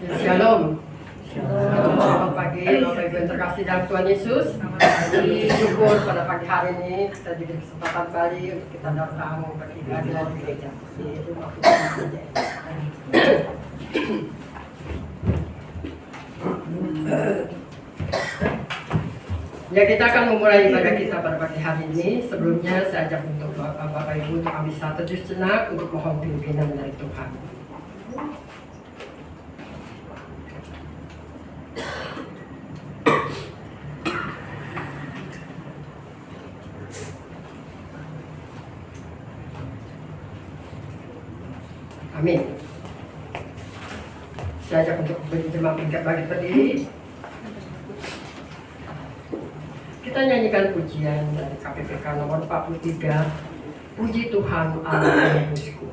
Shalom. Selamat pagi Bapak Ibu yang terkasih dalam Tuhan Yesus. Syukur pada pagi hari ini kita diberi kesempatan kembali untuk kita datang beribadah di gereja di rumah Tuhan. Ya, kita akan memulai ibadah kita pada pagi hari ini. Sebelumnya saya ajak untuk Bapak Ibu untuk ambil satu teduh sejenak untuk mohon pimpinan dari Tuhan. Amin. Saya ajak untuk berjemaah bagi berdiri. Kita nyanyikan pujian dari KPPK nomor 43. Puji Tuhan Allah Penebusku.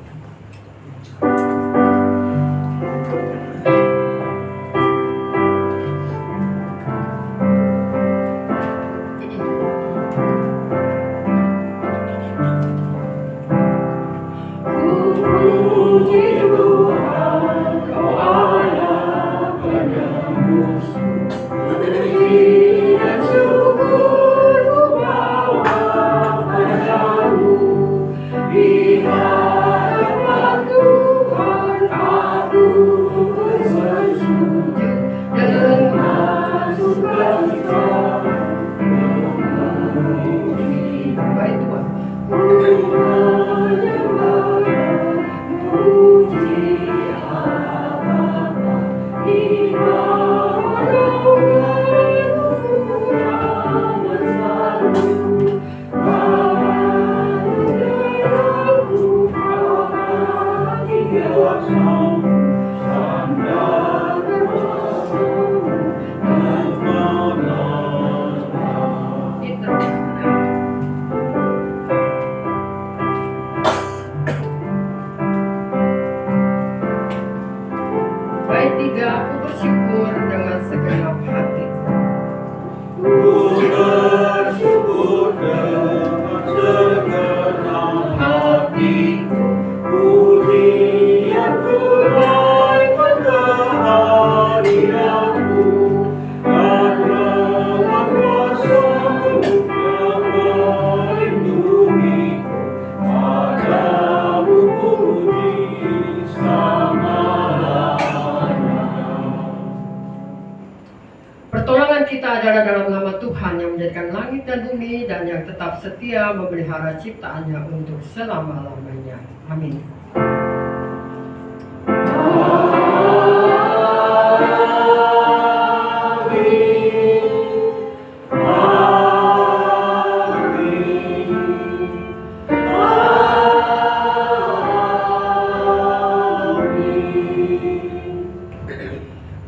Setia memelihara ciptaannya untuk selama-lamanya. Amin.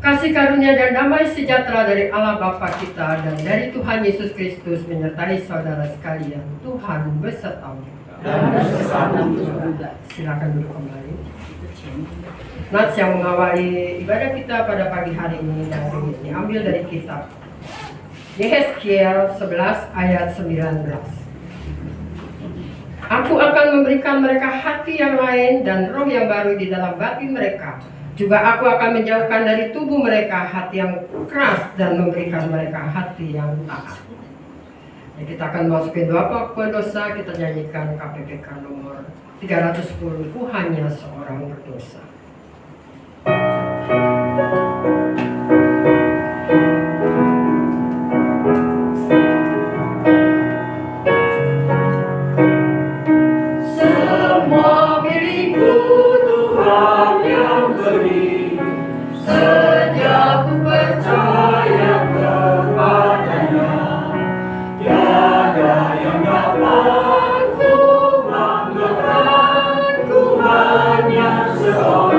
Kasih karunia dan damai sejahtera dari Allah Bapa kita dan dari Tuhan Yesus Kristus menyertai saudara sekalian. Tuhan besertamu. Dan besertamu juga. Silakan duduk kembali. Nats yang mengawali ibadah kita pada pagi hari ini diambil dari kitab Yehezkiel 11 ayat 19. Aku akan memberikan mereka hati yang lain dan roh yang baru di dalam batin mereka. Juga aku akan menjauhkan dari tubuh mereka hati yang keras dan memberikan mereka hati yang taat. Ya, kita akan masukin doa pengakuan dosa. Kita nyanyikan KPPK nomor 310. Ku hanya seorang berdosa. Semua milikku Tuhan yang beri, sejak ku percaya kepadanya, tiada yang dapat ku banggakan, ku hanya seorang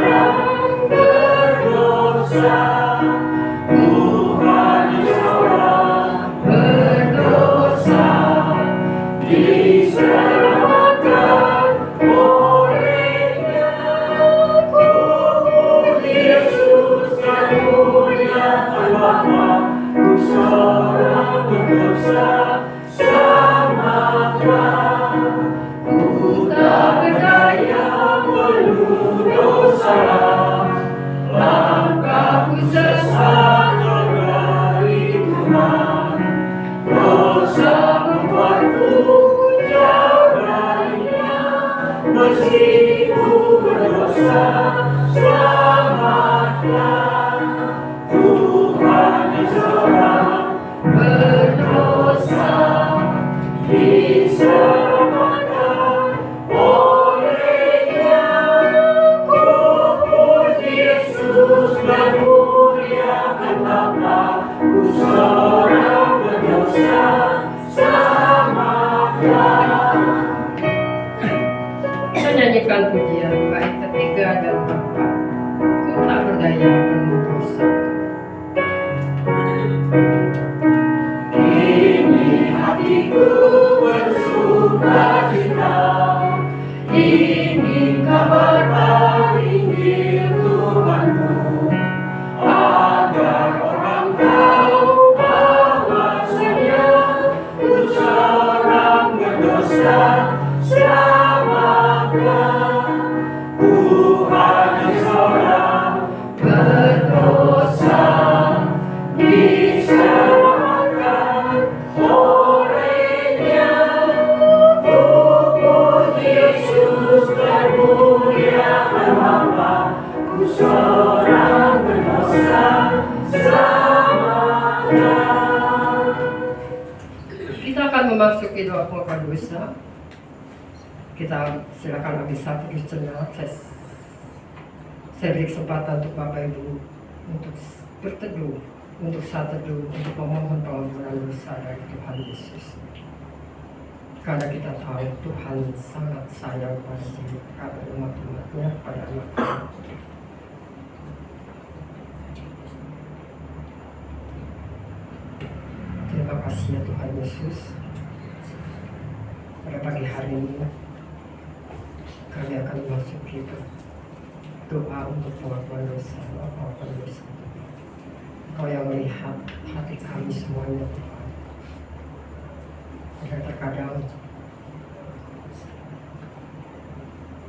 Menyanyikan pujian bait ketiga dan keempat. Ku tak berdaya penuh dosa. Kini hatiku bersukacita, ingin kabar Injil Tuhanmu, agar orang tahu bahwasanya ku seorang berdosa. Selamatlah, ku hanya seorang berdosa, diselamatkan olehnya. Puji Yesus termuliakan Bapa, ku seorang berdosa. Selamatlah. Kita akan memasuki doa pengakuan dosa. Kita silakan bisa terus cenderung. Saya beri kesempatan untuk Bapak Ibu untuk berteduh, untuk saat teduh, untuk memohon pengampunan dosa dari Tuhan Yesus. Karena kita tahu Tuhan sangat sayang kepada umat-umatnya, pada anak-anak. Terima kasih ya Tuhan Yesus. Pada pagi hari ini kami akan memasuki doa untuk pengakuan dosa, pengakuan dosa. Kau yang melihat hati kami semuanya Tuhan. Dan terkadang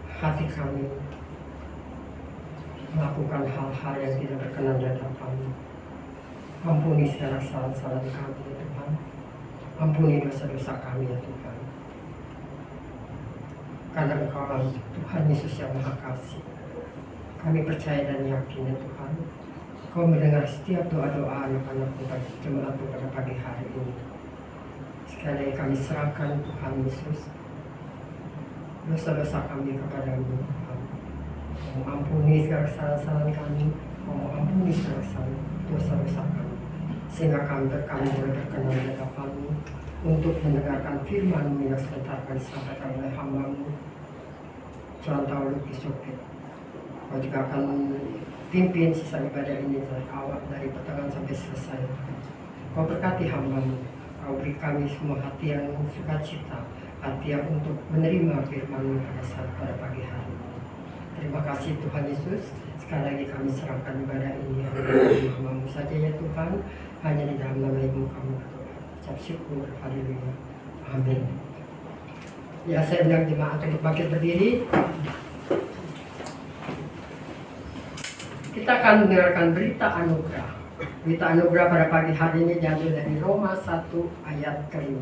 hati kami melakukan hal-hal yang tidak berkenan di hadapan-Mu. Ampuni segala kesalahan kami ya Tuhan. Ampuni dosa-dosa kami ya Tuhan. Karena Engkau Tuhan Yesus yang Maha Kasih. Kami percaya dan yakin ya Tuhan, Kau mendengar setiap doa-doa anak-anak-Mu jemaat-Mu pada pagi hari ini. Sekali lagi kami serahkan Tuhan Yesus dosa-dosa kami kepadamu Tuhan. Kau mengampuni segala kesalahan kami, Kau mengampuni segala dosa-dosa kami, sehingga kami boleh berkenan di hadapan-Mu untuk mendengarkan firman-Mu yang sebentar akan disampaikan oleh hamba-Mu Tuhan Tauluk Isopet. Kau juga akan pimpin sisa ibadah ini dari awal, dari pertengahan sampai selesai. Kau berkati hamba-Mu, Kau beri kami semua hati yang sukacita, hati yang untuk menerima firman-Mu pada pagi hari ini. Terima kasih Tuhan Yesus. Sekali lagi kami serahkan ibadah ini hanya hamba-Mu saja ya Tuhan. Hanya di dalam nama Ibu kami berdoa. Ucap syukur, haleluya, amin. Ya, saya undang jemaat untuk bangkit berdiri. Kita akan mendengarkan berita anugerah. Berita anugerah pada pagi hari ini diambil dari Roma 1 ayat ke-5.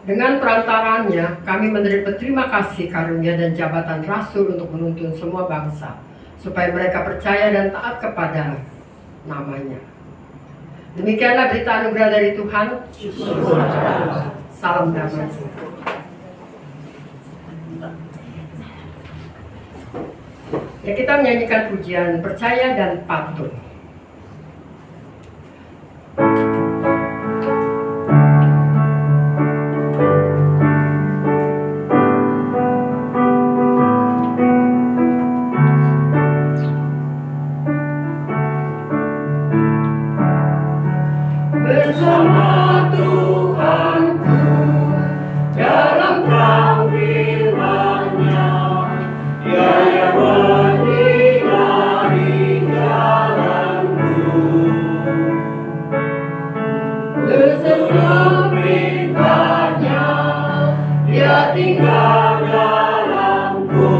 Dengan perantaranya kami berterima kasih karunia dan jabatan rasul untuk menuntun semua bangsa, supaya mereka percaya dan taat kepada namanya. Demikianlah berita anugerah dari Tuhan. Salam damai. Ya, kita menyanyikan pujian percaya dan patuh. Bersama Tuhanku dalam terang firman-Nya, Dia yang menyinari jalanku. Bersama perintah-Nya, Dia tinggal dalamku,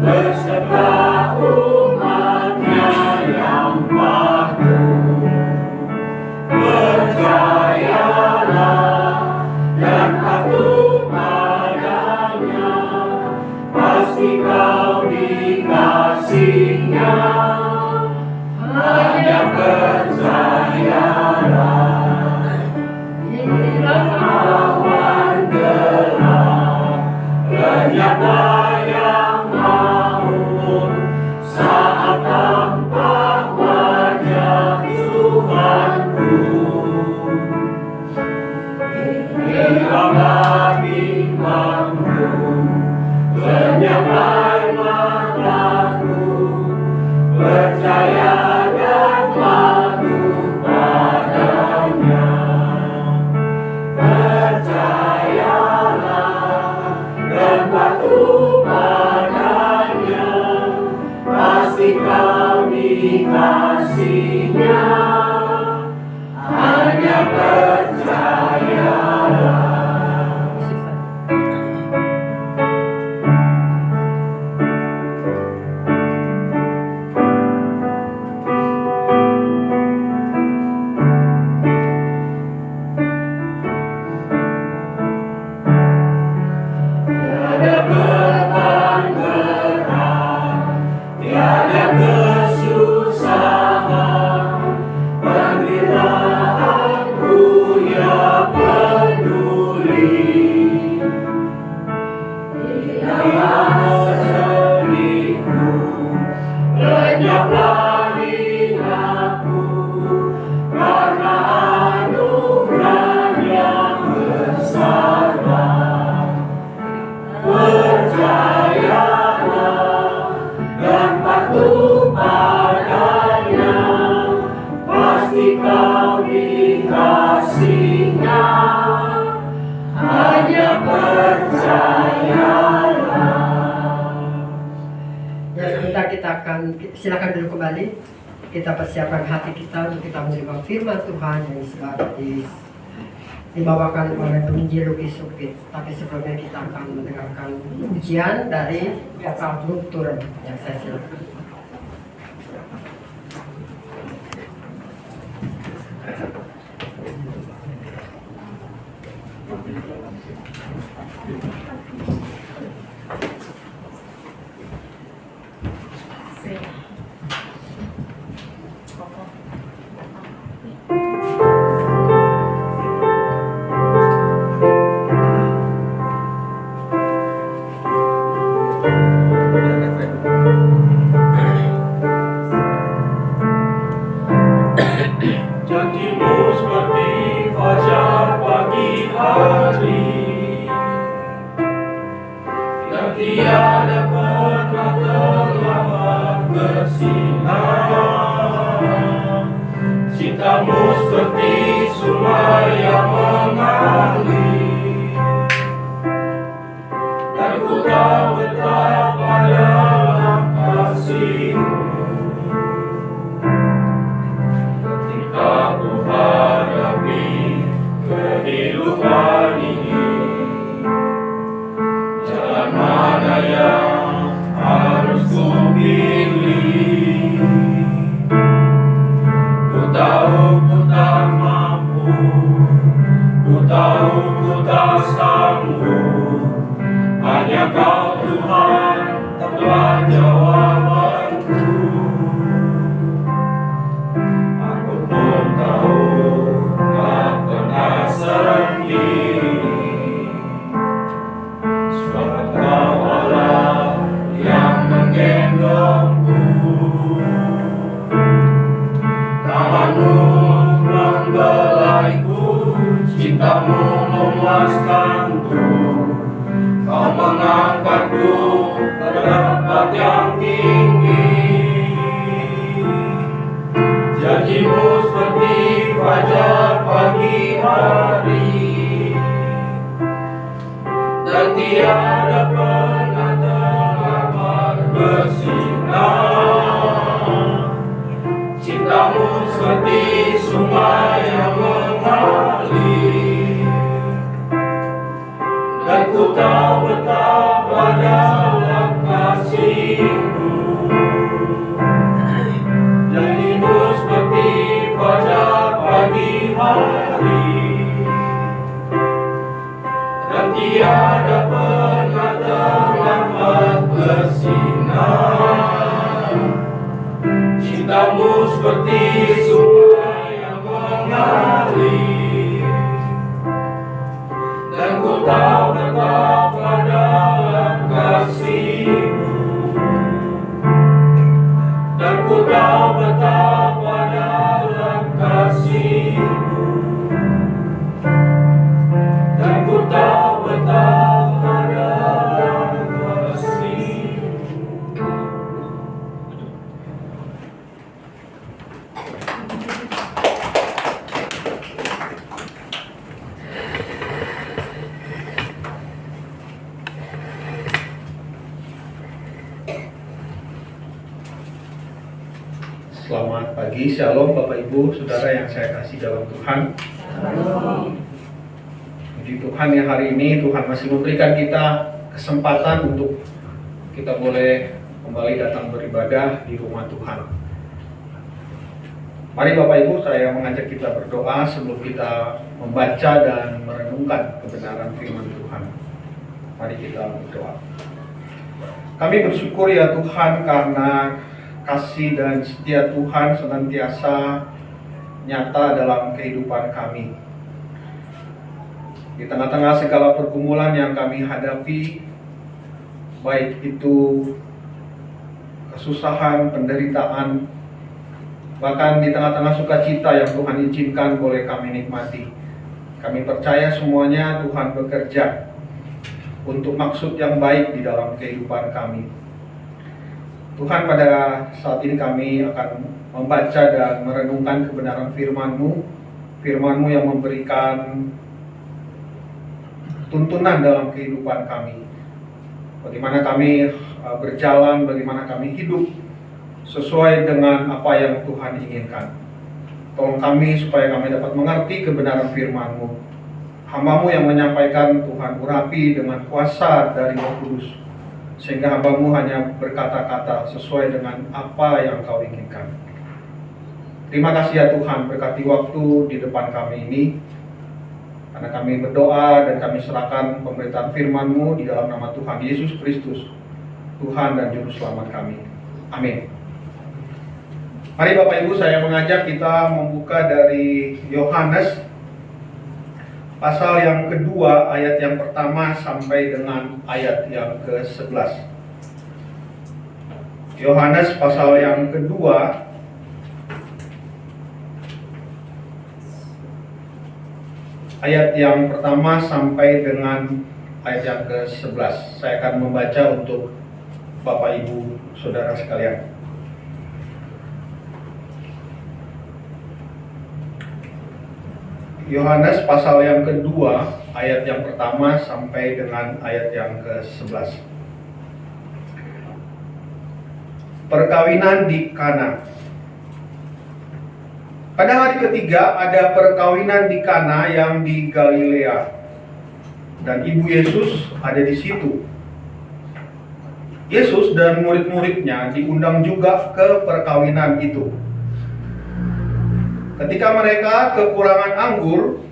beserta umat-Nya yang patuh. Percayalah dan patuh padanya, percayalah dan patuh padanya, pasti kau dikasihinya. Hanya percayalah. Tiada beban berat, tiada kesusahan, penderitaanku Ia peduli. Hilanglah sedihku, lenyaplah hinaku, karena anugerah yang besarlah. Percayalah dan patuh padanya, pasti kau dikasihinya. Hanya percayalah. Ya, sebentar kita akan silakan duduk kembali. Kita persiapkan hati kita untuk kita menerima firman Tuhan yang sudah dibawakan oleh penginjil Lukas. Tapi sebelumnya kita akan mendengarkan ujian dari vokal Guntur yang saya silakan. Janjimu seperti fajar pagi hari, yang tiada pernah terlambat bersinar. Cintamu seperti sungai yang mengalir, dan ku tahu betapa dalam kasih-Mu. Aku hadapi kehidupan ini, jalan mana yang harus ku pilih? Ku tahu ku tak mampu, ku tahu ku tak sanggup, hanya Kau Tuhan telah jawabanku. Cintamu memuaskanku, Kau mengangkatku ke tempat yang tinggi. Janjimu seperti fajar pagi hari, dan tiada pernah terlambat bersinar. Cintamu seperti sungai yang mengalir, dan ku tahu betapa dalam kasih-Mu. Janjimu seperti fajar pagi hari, dan tiada pernah terlambat bersinar. Cintamu seperti sungai yang mengalir, dan ku tahu betapa dalam kasih-Mu, dan ku tahu betapa dalam kasih-Mu, dan ku tahu betapa dalam kasih-Mu. Selamat pagi, Shalom Bapak Ibu, Saudara yang saya kasih dalam Tuhan. Puji Tuhan ya, hari ini Tuhan masih memberikan kita kesempatan untuk kita boleh kembali datang beribadah di rumah Tuhan. Mari Bapak Ibu, saya mengajak kita berdoa sebelum kita membaca dan merenungkan kebenaran firman Tuhan. Mari kita berdoa. Kami bersyukur ya Tuhan karena kasih dan setia Tuhan senantiasa nyata dalam kehidupan kami. Di tengah-tengah segala pergumulan yang kami hadapi, baik itu kesusahan, penderitaan, bahkan di tengah-tengah sukacita yang Tuhan izinkan boleh kami nikmati. Kami percaya semuanya Tuhan bekerja untuk maksud yang baik di dalam kehidupan kami. Tuhan, pada saat ini kami akan membaca dan merenungkan kebenaran firman-Mu, firman-Mu yang memberikan tuntunan dalam kehidupan kami. Bagaimana kami berjalan, bagaimana kami hidup sesuai dengan apa yang Tuhan inginkan. Tolong kami supaya kami dapat mengerti kebenaran firman-Mu. Hamba-Mu yang menyampaikan, Tuhan urapi dengan kuasa dari Roh Kudus, sehingga hamba-Mu hanya berkata-kata sesuai dengan apa yang Kau inginkan. Terima kasih ya Tuhan, berkati waktu di depan kami ini, karena kami berdoa dan kami serahkan pemberitaan firman-Mu di dalam nama Tuhan Yesus Kristus, Tuhan dan Juru Selamat kami. Amin. Mari Bapak Ibu, saya mengajak kita membuka dari Yohanes pasal yang kedua, ayat yang pertama sampai dengan ayat yang ke-11. Yohanes pasal yang kedua, ayat yang pertama sampai dengan ayat yang ke-11. Saya akan membaca untuk Bapak Ibu Saudara sekalian. Yohanes pasal yang kedua, ayat yang pertama sampai dengan ayat yang ke-11. Perkawinan di Kana. Pada hari ketiga ada perkawinan di Kana yang di Galilea, dan ibu Yesus ada di situ. Yesus dan murid-muridnya diundang juga ke perkawinan itu. Ketika mereka kekurangan anggur,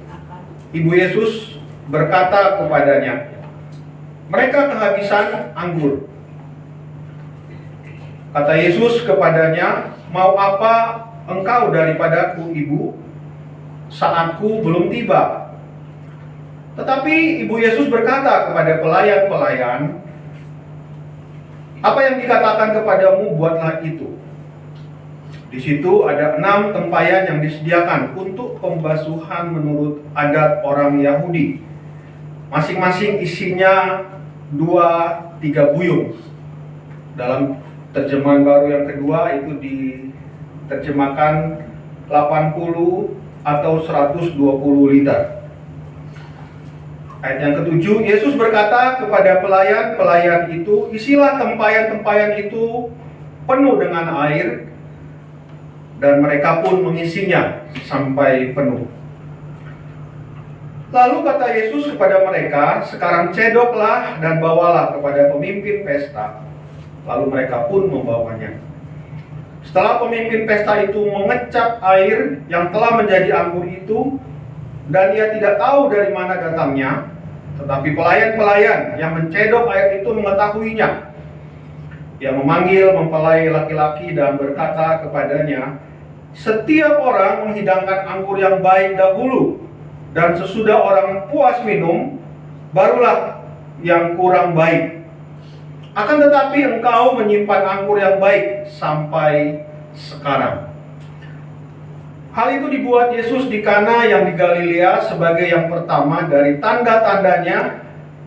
ibu Yesus berkata kepadanya, "Mereka kehabisan anggur." Kata Yesus kepadanya, "Mau apa engkau daripadaku, ibu? Saatku belum tiba." Tetapi ibu Yesus berkata kepada pelayan-pelayan, "Apa yang dikatakan kepadamu, buatlah itu." Di situ ada 6 tempayan yang disediakan untuk pembasuhan menurut adat orang Yahudi. Masing-masing isinya 2-3 buyung. Dalam terjemahan baru yang kedua itu diterjemahkan 80 atau 120 liter. Ayat yang ke-7, Yesus berkata kepada pelayan-pelayan itu, "Isilah tempayan-tempayan itu penuh dengan air," dan mereka pun mengisinya sampai penuh. Lalu kata Yesus kepada mereka, "Sekarang cedoklah dan bawalah kepada pemimpin pesta." Lalu mereka pun membawanya. Setelah pemimpin pesta itu mengecap air yang telah menjadi anggur itu, dan ia tidak tahu dari mana datangnya, tetapi pelayan-pelayan yang mencedok air itu mengetahuinya. Ia memanggil mempelai laki-laki dan berkata kepadanya, "Setiap orang menghidangkan anggur yang baik dahulu, dan sesudah orang puas minum, barulah yang kurang baik. Akan tetapi engkau menyimpan anggur yang baik sampai sekarang." Hal itu dibuat Yesus di Kana yang di Galilea sebagai yang pertama dari tanda-tandanya,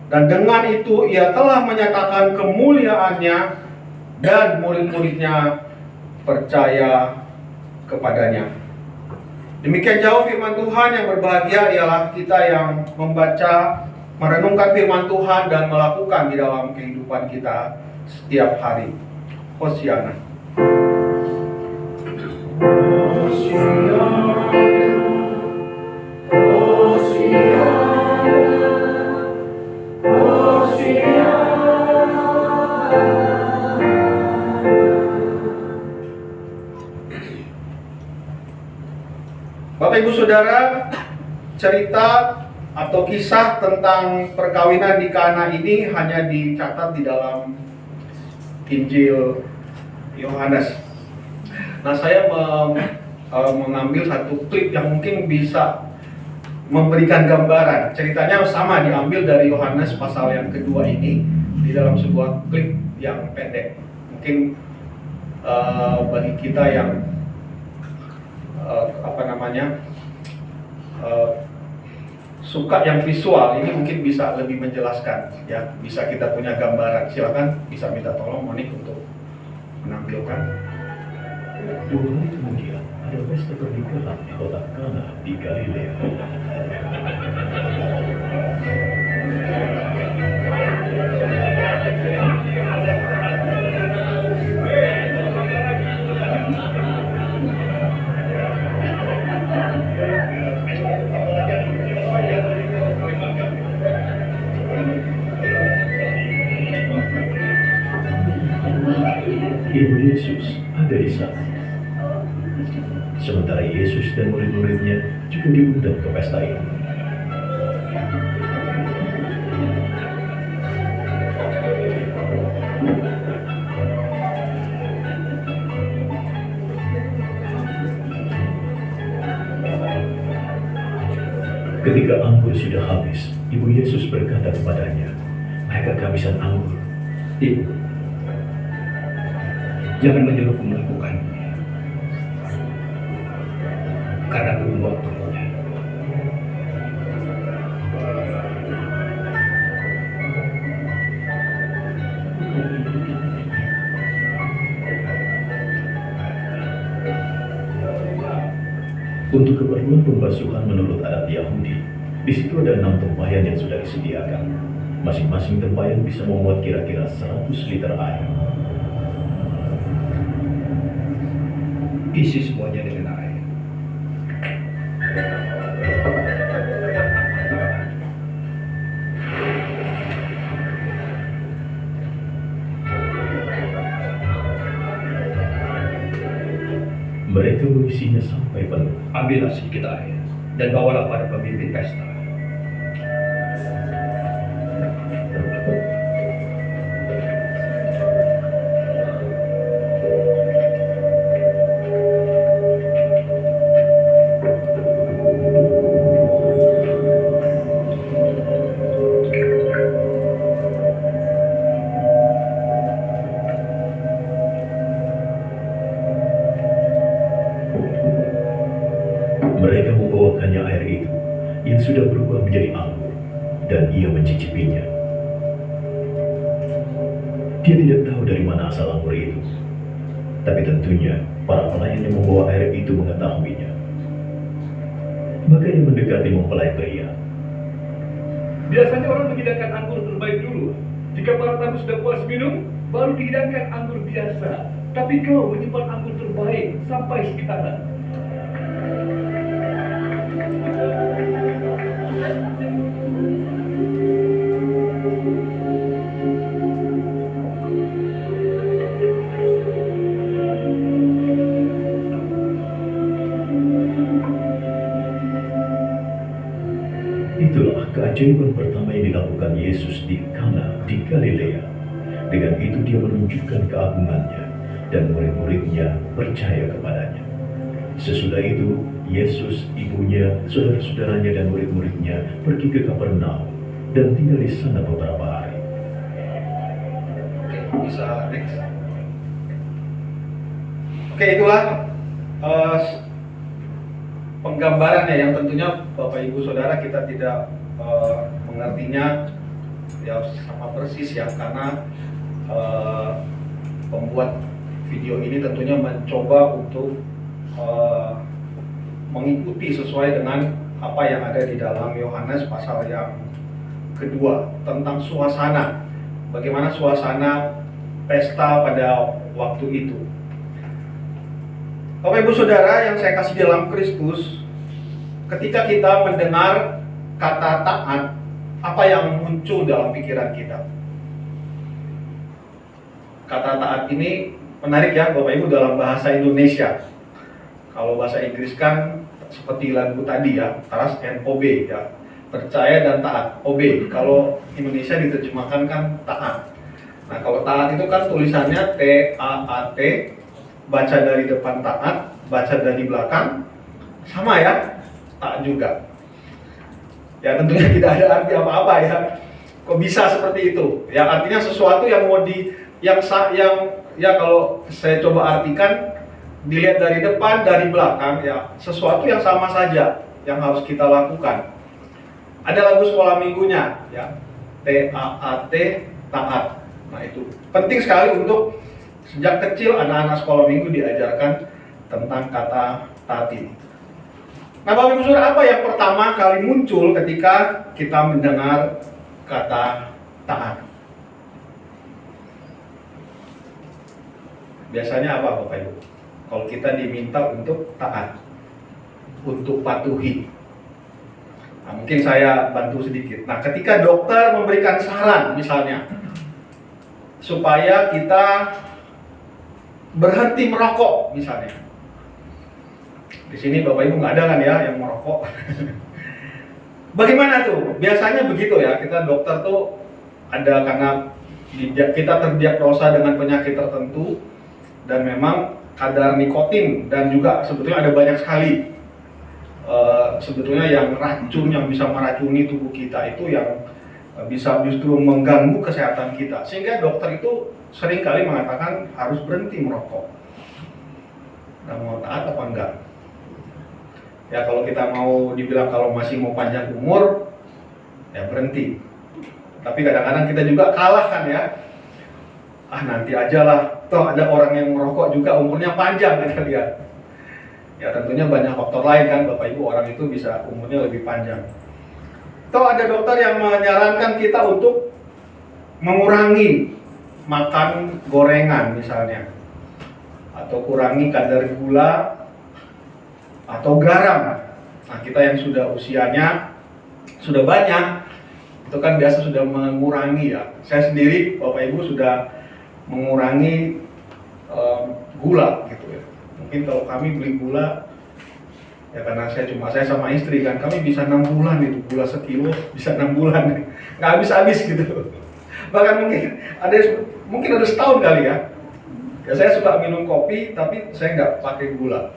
dan dengan itu ia telah menyatakan kemuliaannya, dan murid-muridnya percaya kepadanya. Demikian jauh firman Tuhan. Yang berbahagia ialah kita yang membaca, merenungkan firman Tuhan dan melakukan di dalam kehidupan kita setiap hari. Hosiana. Bapak Ibu Saudara, cerita atau kisah tentang perkawinan di Kana ini hanya dicatat di dalam Injil Yohanes. Nah, saya mengambil satu klip yang mungkin bisa memberikan gambaran. Ceritanya sama, diambil dari Yohanes pasal yang kedua ini di dalam sebuah klip yang pendek. Mungkin bagi kita yang suka yang visual ini mungkin bisa lebih menjelaskan, ya, bisa kita punya gambaran. Silakan bisa minta tolong Monik untuk menampilkan. 2 hari kemudian ada pesta pernikahan di kota Kana di Galilea. Ibu Yesus ada di sana. Sementara Yesus dan murid-muridnya juga diundang ke pesta itu. Ketika anggur sudah habis, Ibu Yesus berkata kepadanya, "Mereka kehabisan anggur." Ibu, jangan menyuruhku melakukannya, karena belum waktunya. Untuk keperluan pembasuhan menurut adat Yahudi, di situ ada 6 tempayan yang sudah disediakan. Masing-masing tempayan bisa memuat kira-kira 100 liter air. Isi semuanya dengan air. Mereka mengisinya sampai penuh. Ambillah sedikit air dan bawalah pada pemimpin pesta. Mereka membawakannya air itu yang sudah berubah menjadi anggur, dan ia mencicipinya. Dia tidak tahu dari mana asal anggur itu, tapi tentunya para pelayan yang membawa air itu mengetahuinya. Maka ia mendekati mempelai pria. Biasanya orang menghidangkan anggur terbaik dulu. Jika para tamu sudah puas minum, baru dihidangkan anggur biasa. Tapi kau menyimpan anggur terbaik sampai sekarang. Itulah keajaiban pertama yang dilakukan Yesus di Kana di Galilea. Dengan itu dia menunjukkan keagungannya, dan murid-muridnya percaya kepadanya. Sesudah itu, Yesus, ibunya, saudara-saudaranya, dan murid-muridnya pergi ke Kapernaum dan tinggal di sana beberapa hari. Bisa next. Oke, itulah penggambarannya yang tentunya Bapak Ibu Saudara kita tidak mengertinya ya sama persis ya, karena pembuat video ini tentunya mencoba untuk mengikuti sesuai dengan apa yang ada di dalam Yohanes pasal yang kedua tentang suasana, bagaimana suasana pesta pada waktu itu. Bapak Ibu Saudara yang saya kasih dalam Kristus, ketika kita mendengar kata taat, apa yang muncul dalam pikiran kita? Kata taat ini menarik ya Bapak Ibu dalam bahasa Indonesia. Kalau bahasa Inggris kan seperti lagu tadi ya, trust and obey ya, percaya dan taat, obey. Kalau Indonesia diterjemahkan kan taat. Nah kalau taat itu kan tulisannya T-A-A-T, baca dari depan taat, baca dari belakang, sama ya, taat juga. Ya tentunya tidak ada arti apa-apa ya. Kok bisa seperti itu? Ya artinya sesuatu yang mau yang ya kalau saya coba artikan, dilihat dari depan, dari belakang, ya sesuatu yang sama saja yang harus kita lakukan. Ada lagu sekolah minggunya, ya T-A-A-T, taat. Nah itu penting sekali untuk sejak kecil anak-anak sekolah minggu diajarkan tentang kata taat ini. Nah Bapak Ibu Saudara, apa yang pertama kali muncul ketika kita mendengar kata taat? Biasanya apa Bapak Ibu? Kalau kita diminta untuk taat, untuk patuhi. Nah, mungkin saya bantu sedikit. Nah ketika dokter memberikan saran misalnya, supaya kita berhenti merokok misalnya. Di sini Bapak Ibu nggak ada kan ya yang merokok. Bagaimana tuh? Biasanya begitu ya, kita dokter tuh ada karena kita terdiagnosa dengan penyakit tertentu dan memang kadar nikotin dan juga sebetulnya ada banyak sekali sebetulnya yang racun yang bisa meracuni tubuh kita itu yang bisa justru mengganggu kesehatan kita, sehingga dokter itu seringkali mengatakan harus berhenti merokok. Nah, mau taat apa enggak? Ya kalau kita mau dibilang kalau masih mau panjang umur, ya berhenti. Tapi kadang-kadang kita juga kalah kan ya. Ah nanti aja lah, toh ada orang yang merokok juga umurnya panjang kita lihat. Ya tentunya banyak faktor lain kan Bapak Ibu, orang itu bisa umurnya lebih panjang. Atau ada dokter yang menyarankan kita untuk mengurangi makan gorengan misalnya, atau kurangi kadar gula atau garam. Nah kita yang sudah usianya sudah banyak, itu kan biasa sudah mengurangi ya. Saya sendiri Bapak Ibu sudah mengurangi gula gitu ya. Mungkin kalau kami beli gula, ya karena saya sama istri kan, kami bisa 6 bulan itu, gula sekilo bisa 6 bulan, nggak habis-habis gitu. Bahkan mungkin ada setahun kali ya. Ya saya suka minum kopi, tapi saya nggak pakai gula.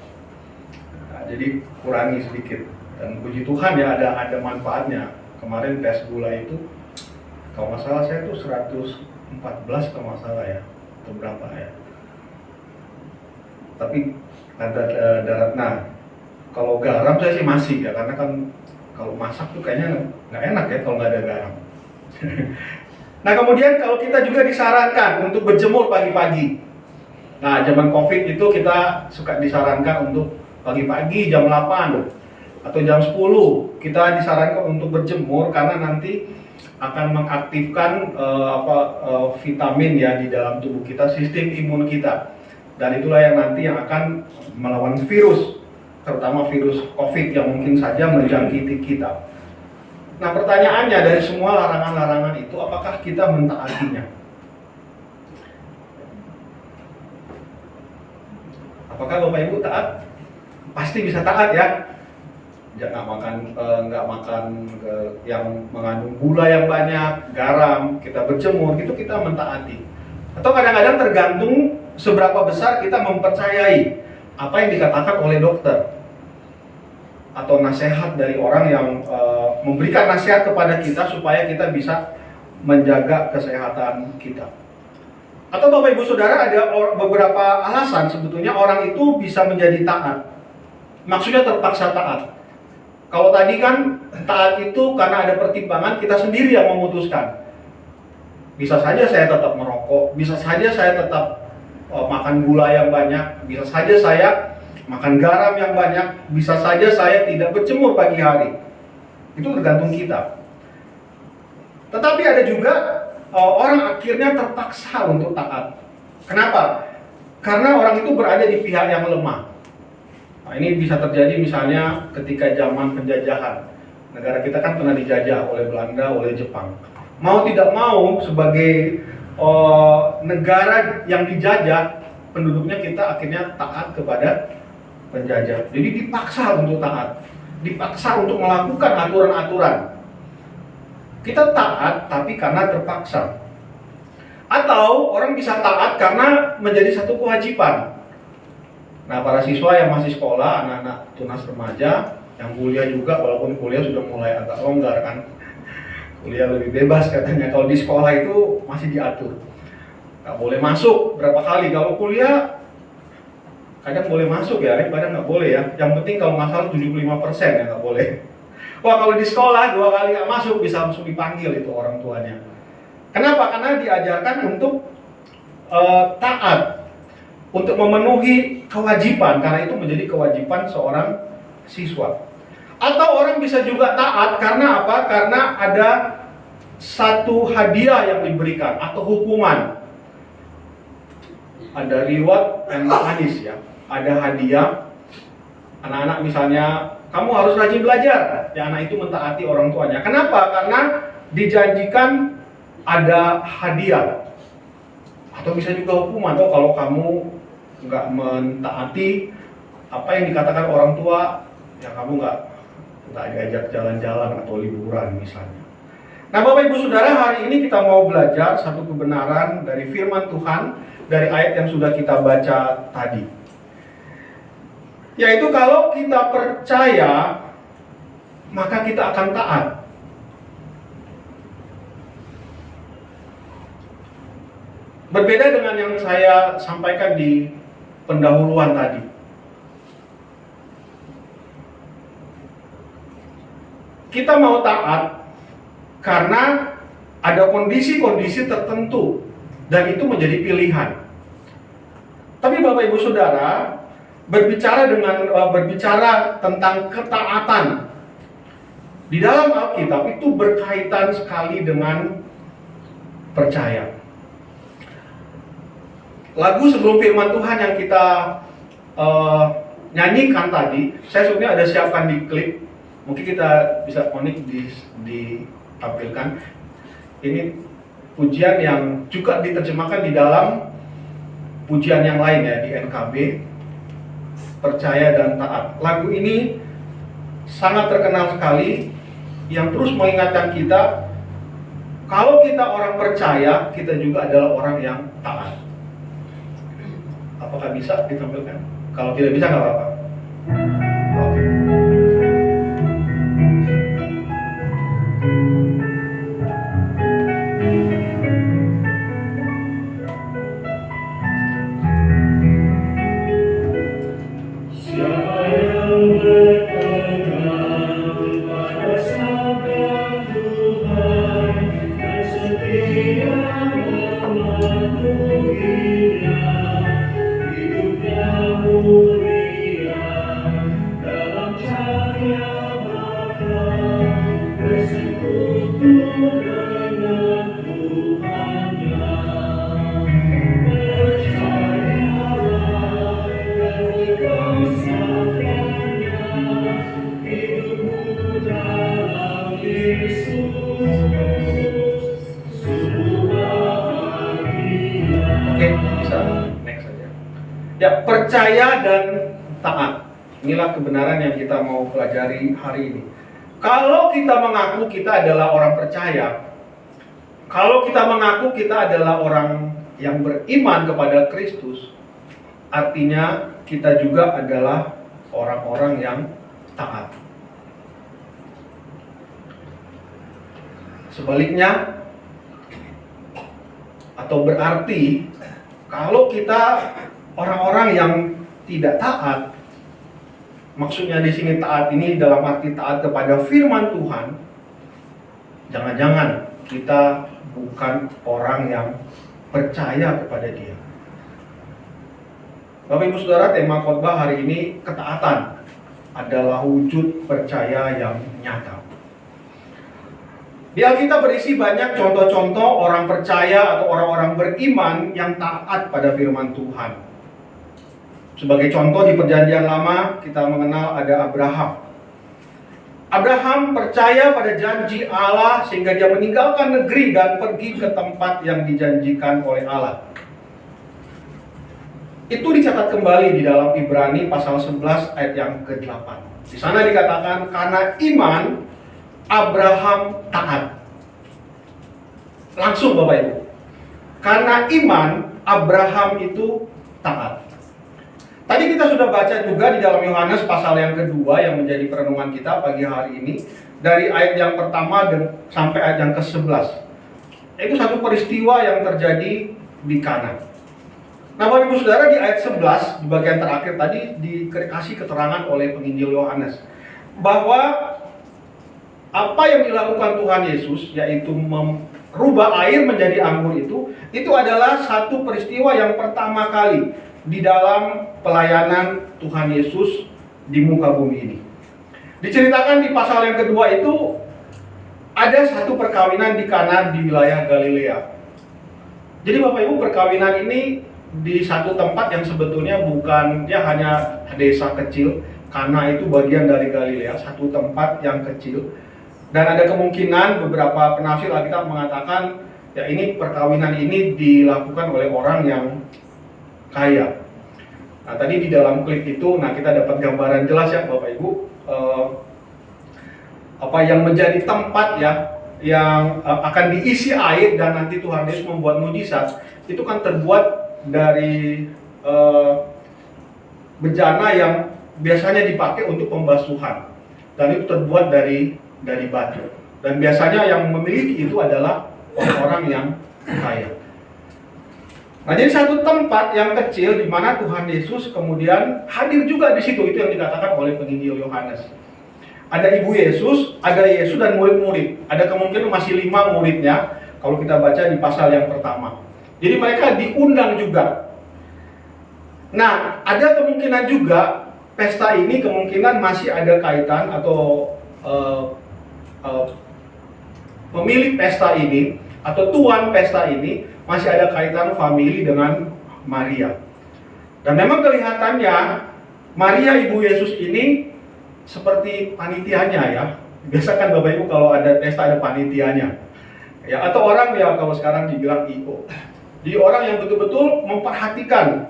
Nah, jadi kurangi sedikit. Dan puji Tuhan ya ada manfaatnya. Kemarin tes gula itu, kalau nggak salah saya tuh 114 kalau nggak salah ya, atau berapa ya. Tapi kadar darah, nah kalau garam saya sih masih ya, karena kan kalau masak tuh kayaknya nggak enak ya kalau nggak ada garam. Nah kemudian kalau kita juga disarankan untuk berjemur pagi-pagi. Nah zaman COVID itu kita suka disarankan untuk pagi-pagi jam 8 atau jam 10 kita disarankan untuk berjemur karena nanti akan mengaktifkan vitamin ya di dalam tubuh kita, sistem imun kita. Dan itulah yang nanti yang akan melawan virus, terutama virus COVID yang mungkin saja menjangkiti kita. Nah pertanyaannya, dari semua larangan-larangan itu, apakah kita mentaatinya? Apakah Bapak Ibu taat? Pasti bisa taat ya. Jangan nggak makan yang mengandung gula yang banyak, garam, kita berjemur, itu kita mentaati. Atau kadang-kadang tergantung seberapa besar kita mempercayai apa yang dikatakan oleh dokter atau nasihat dari orang yang memberikan nasihat kepada kita supaya kita bisa menjaga kesehatan kita. Atau Bapak Ibu Saudara, ada beberapa alasan sebetulnya orang itu bisa menjadi taat. Maksudnya terpaksa taat. Kalau tadi kan taat itu karena ada pertimbangan kita sendiri yang memutuskan. Bisa saja saya tetap merokok, bisa saja saya tetap makan gula yang banyak, bisa saja saya makan garam yang banyak, bisa saja saya tidak berjemur pagi hari. Itu tergantung kita. Tetapi ada juga orang akhirnya terpaksa untuk taat. Kenapa? Karena orang itu berada di pihak yang lemah. Nah, ini bisa terjadi misalnya ketika zaman penjajahan. Negara kita kan pernah dijajah oleh Belanda, oleh Jepang. Mau tidak mau sebagai negara yang dijajah, penduduknya kita akhirnya taat kepada penjajah. Jadi dipaksa untuk taat, dipaksa untuk melakukan aturan-aturan. Kita taat tapi karena terpaksa. Atau orang bisa taat karena menjadi satu kewajiban. Nah, para siswa yang masih sekolah, anak-anak tunas remaja, yang kuliah juga, walaupun kuliah sudah mulai agak longgar kan. Kuliah lebih bebas katanya. Kalau di sekolah itu masih diatur. Nggak boleh masuk berapa kali. Kalau kuliah kadang boleh masuk ya, kadang nggak boleh ya. Yang penting kalau nggak salah 75% ya nggak boleh. Wah, kalau di sekolah 2 kali nggak masuk bisa langsung dipanggil itu orang tuanya. Kenapa? Karena diajarkan untuk taat, untuk memenuhi kewajiban, karena itu menjadi kewajiban seorang siswa. Atau orang bisa juga taat karena apa? Karena ada satu hadiah yang diberikan atau hukuman. Ada reward and manis ya. Ada hadiah. Anak-anak misalnya, kamu harus rajin belajar. Ya, anak itu mentaati orang tuanya. Kenapa? Karena dijanjikan ada hadiah. Atau bisa juga hukuman. Atau kalau kamu nggak mentaati apa yang dikatakan orang tua, ya kamu nggak diajak jalan-jalan atau liburan misalnya. Nah, Bapak Ibu Saudara, hari ini kita mau belajar satu kebenaran dari firman Tuhan dari ayat yang sudah kita baca tadi. Yaitu kalau kita percaya, maka kita akan taat. Berbeda dengan yang saya sampaikan di pendahuluan tadi. Kita mau taat karena ada kondisi-kondisi tertentu dan itu menjadi pilihan. Tapi Bapak Ibu Saudara, berbicara tentang ketaatan di dalam Alkitab itu berkaitan sekali dengan percaya. Lagu sebelum firman Tuhan yang kita nyanyikan tadi, saya sebenarnya ada siapkan di klip. Mungkin kita bisa connect ditampilkan. Ini pujian yang juga diterjemahkan di dalam pujian yang lain ya, di NKB, Percaya dan Taat. Lagu ini sangat terkenal sekali, yang terus mengingatkan kita, kalau kita orang percaya, kita juga adalah orang yang taat. Apakah bisa ditampilkan? Kalau tidak bisa nggak apa-apa. Oke. Ya, percaya dan taat. Inilah kebenaran yang kita mau pelajari hari ini. Kalau kita mengaku kita adalah orang percaya, kalau kita mengaku kita adalah orang yang beriman kepada Kristus, artinya kita juga adalah orang-orang yang taat. Sebaliknya, atau berarti kalau kita orang-orang yang tidak taat, maksudnya di sini taat ini dalam arti taat kepada firman Tuhan, jangan-jangan kita bukan orang yang percaya kepada Dia. Bapak Ibu Saudara, tema khotbah hari ini ketaatan adalah wujud percaya yang nyata. Di Alkitab berisi banyak contoh-contoh orang percaya atau orang-orang beriman yang taat pada firman Tuhan. Sebagai contoh di Perjanjian Lama kita mengenal ada Abraham. Abraham percaya pada janji Allah sehingga dia meninggalkan negeri dan pergi ke tempat yang dijanjikan oleh Allah. Itu dicatat kembali di dalam Ibrani pasal 11 ayat yang ke-8. Di sana dikatakan karena iman Abraham taat. Langsung Bapak Ibu. Karena iman Abraham itu taat. Tadi kita sudah baca juga di dalam Yohanes pasal yang kedua yang menjadi perenungan kita pagi hari ini. Dari ayat yang pertama sampai ayat yang ke-11. Itu satu peristiwa yang terjadi di Kana. Nah Bapak Ibu Saudara, di ayat 11 di bagian terakhir tadi dikasih keterangan oleh penginjil Yohanes bahwa apa yang dilakukan Tuhan Yesus, yaitu merubah air menjadi anggur itu adalah satu peristiwa yang pertama kali di dalam pelayanan Tuhan Yesus di muka bumi ini. Diceritakan di pasal yang kedua itu ada satu perkawinan di Kana di wilayah Galilea. Jadi Bapak Ibu, perkawinan ini di satu tempat yang sebetulnya bukan, dia hanya desa kecil. Kana itu bagian dari Galilea, satu tempat yang kecil. Dan ada kemungkinan beberapa penafsir Alkitab mengatakan ya ini perkawinan ini dilakukan oleh orang yang kaya. Nah tadi di dalam klip itu, nah kita dapat gambaran jelas ya Bapak Ibu, apa yang menjadi tempat ya yang akan diisi air dan nanti Tuhan Yesus membuat mujizat itu kan terbuat dari bejana yang biasanya dipakai untuk pembasuhan, dan itu terbuat dari batu, dan biasanya yang memiliki itu adalah orang-orang yang kaya. Nah, jadi satu tempat yang kecil di mana Tuhan Yesus kemudian hadir juga di situ, itu yang dikatakan oleh penginjil Yohanes. Ada ibu Yesus, ada Yesus dan murid-murid. Ada kemungkinan masih 5 muridnya kalau kita baca di pasal yang pertama. Jadi mereka diundang juga. Nah, ada kemungkinan juga pesta ini kemungkinan masih ada kaitan atau pemilik pesta ini atau tuan pesta ini masih ada kaitan famili dengan Maria. Dan memang kelihatannya Maria ibu Yesus ini seperti panitianya ya. Biasa kan Bapak Ibu kalau ada pesta ada panitianya. Ya, atau orang ya kalau sekarang dibilang IO. Jadi orang yang betul-betul memperhatikan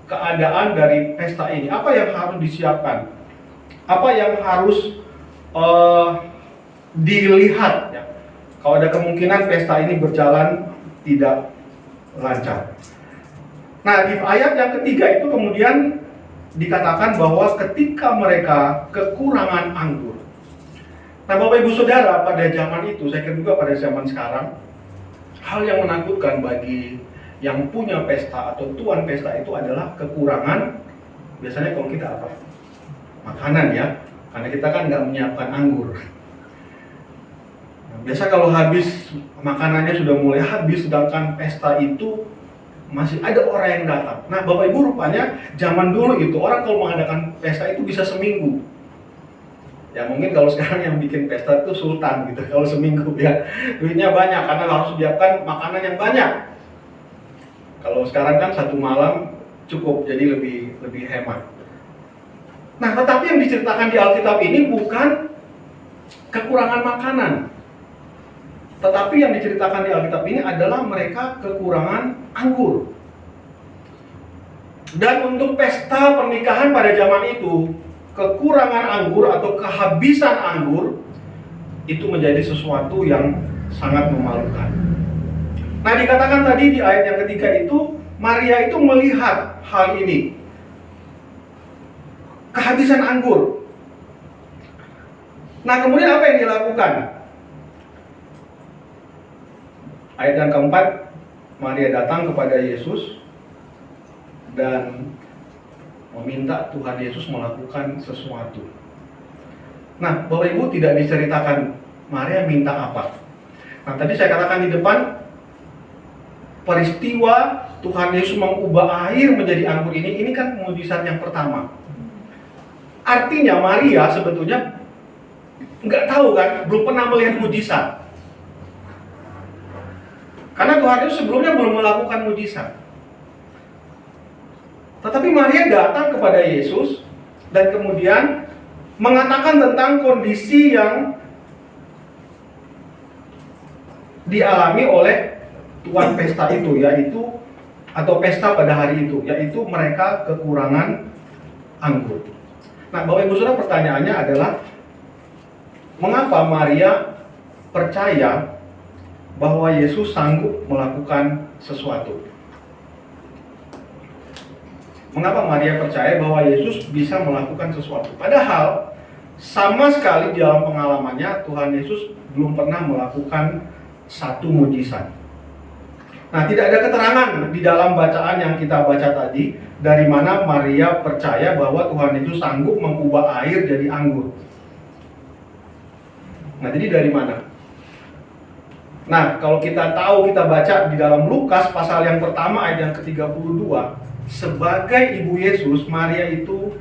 keadaan dari pesta ini. Apa yang harus disiapkan? Apa yang harus dilihat ya? Kalau ada kemungkinan pesta ini berjalan tidak lancar. Nah, di ayat yang ketiga itu kemudian dikatakan bahwa ketika mereka kekurangan anggur. Nah, Bapak Ibu Saudara, pada zaman itu, saya kira juga pada zaman sekarang, hal yang menakutkan bagi yang punya pesta atau tuan pesta itu adalah kekurangan. Biasanya kalau kita apa? Makanan ya, karena kita kan nggak menyiapkan anggur. Biasa kalau habis makanannya sudah mulai habis, sedangkan pesta itu masih ada orang yang datang. Nah Bapak Ibu, rupanya zaman dulu itu orang kalau mengadakan pesta itu bisa seminggu. Ya mungkin kalau sekarang yang bikin pesta itu sultan gitu, kalau seminggu ya duitnya banyak karena harus siapkan makanan yang banyak. Kalau sekarang kan satu malam cukup, jadi lebih hemat. Nah tetapi yang diceritakan di Alkitab ini bukan kekurangan makanan. Tetapi yang diceritakan di Alkitab ini adalah mereka kekurangan anggur. Dan untuk pesta pernikahan pada zaman itu, kekurangan anggur atau kehabisan anggur itu menjadi sesuatu yang sangat memalukan. Nah, dikatakan tadi di ayat yang ketiga itu, Maria itu melihat hal ini. Kehabisan anggur. Nah, kemudian apa yang dilakukan? Ayat yang keempat, Maria datang kepada Yesus dan meminta Tuhan Yesus melakukan sesuatu. Nah, Bapak Ibu, tidak diceritakan Maria minta apa. Nah, tadi saya katakan di depan, peristiwa Tuhan Yesus mengubah air menjadi anggur ini kan mujizat yang pertama. Artinya Maria sebetulnya nggak tahu kan, belum pernah melihat mujizat. Karena Tuhan Yesus sebelumnya belum melakukan mujizat. Tetapi Maria datang kepada Yesus dan kemudian mengatakan tentang kondisi yang dialami oleh tuan pesta itu, yaitu atau pesta pada hari itu, yaitu mereka kekurangan anggur. Nah, Bapak Ibu Saudara, pertanyaannya adalah mengapa Maria percaya bahwa Yesus sanggup melakukan sesuatu? Mengapa Maria percaya bahwa Yesus bisa melakukan sesuatu? Padahal sama sekali di dalam pengalamannya Tuhan Yesus belum pernah melakukan satu mujizat. Nah, tidak ada keterangan di dalam bacaan yang kita baca tadi dari mana Maria percaya bahwa Tuhan Yesus sanggup mengubah air jadi anggur. Nah, jadi dari mana? Nah, kalau kita tahu, kita baca di dalam Lukas pasal yang pertama ayat yang ke-32, sebagai ibu Yesus, Maria itu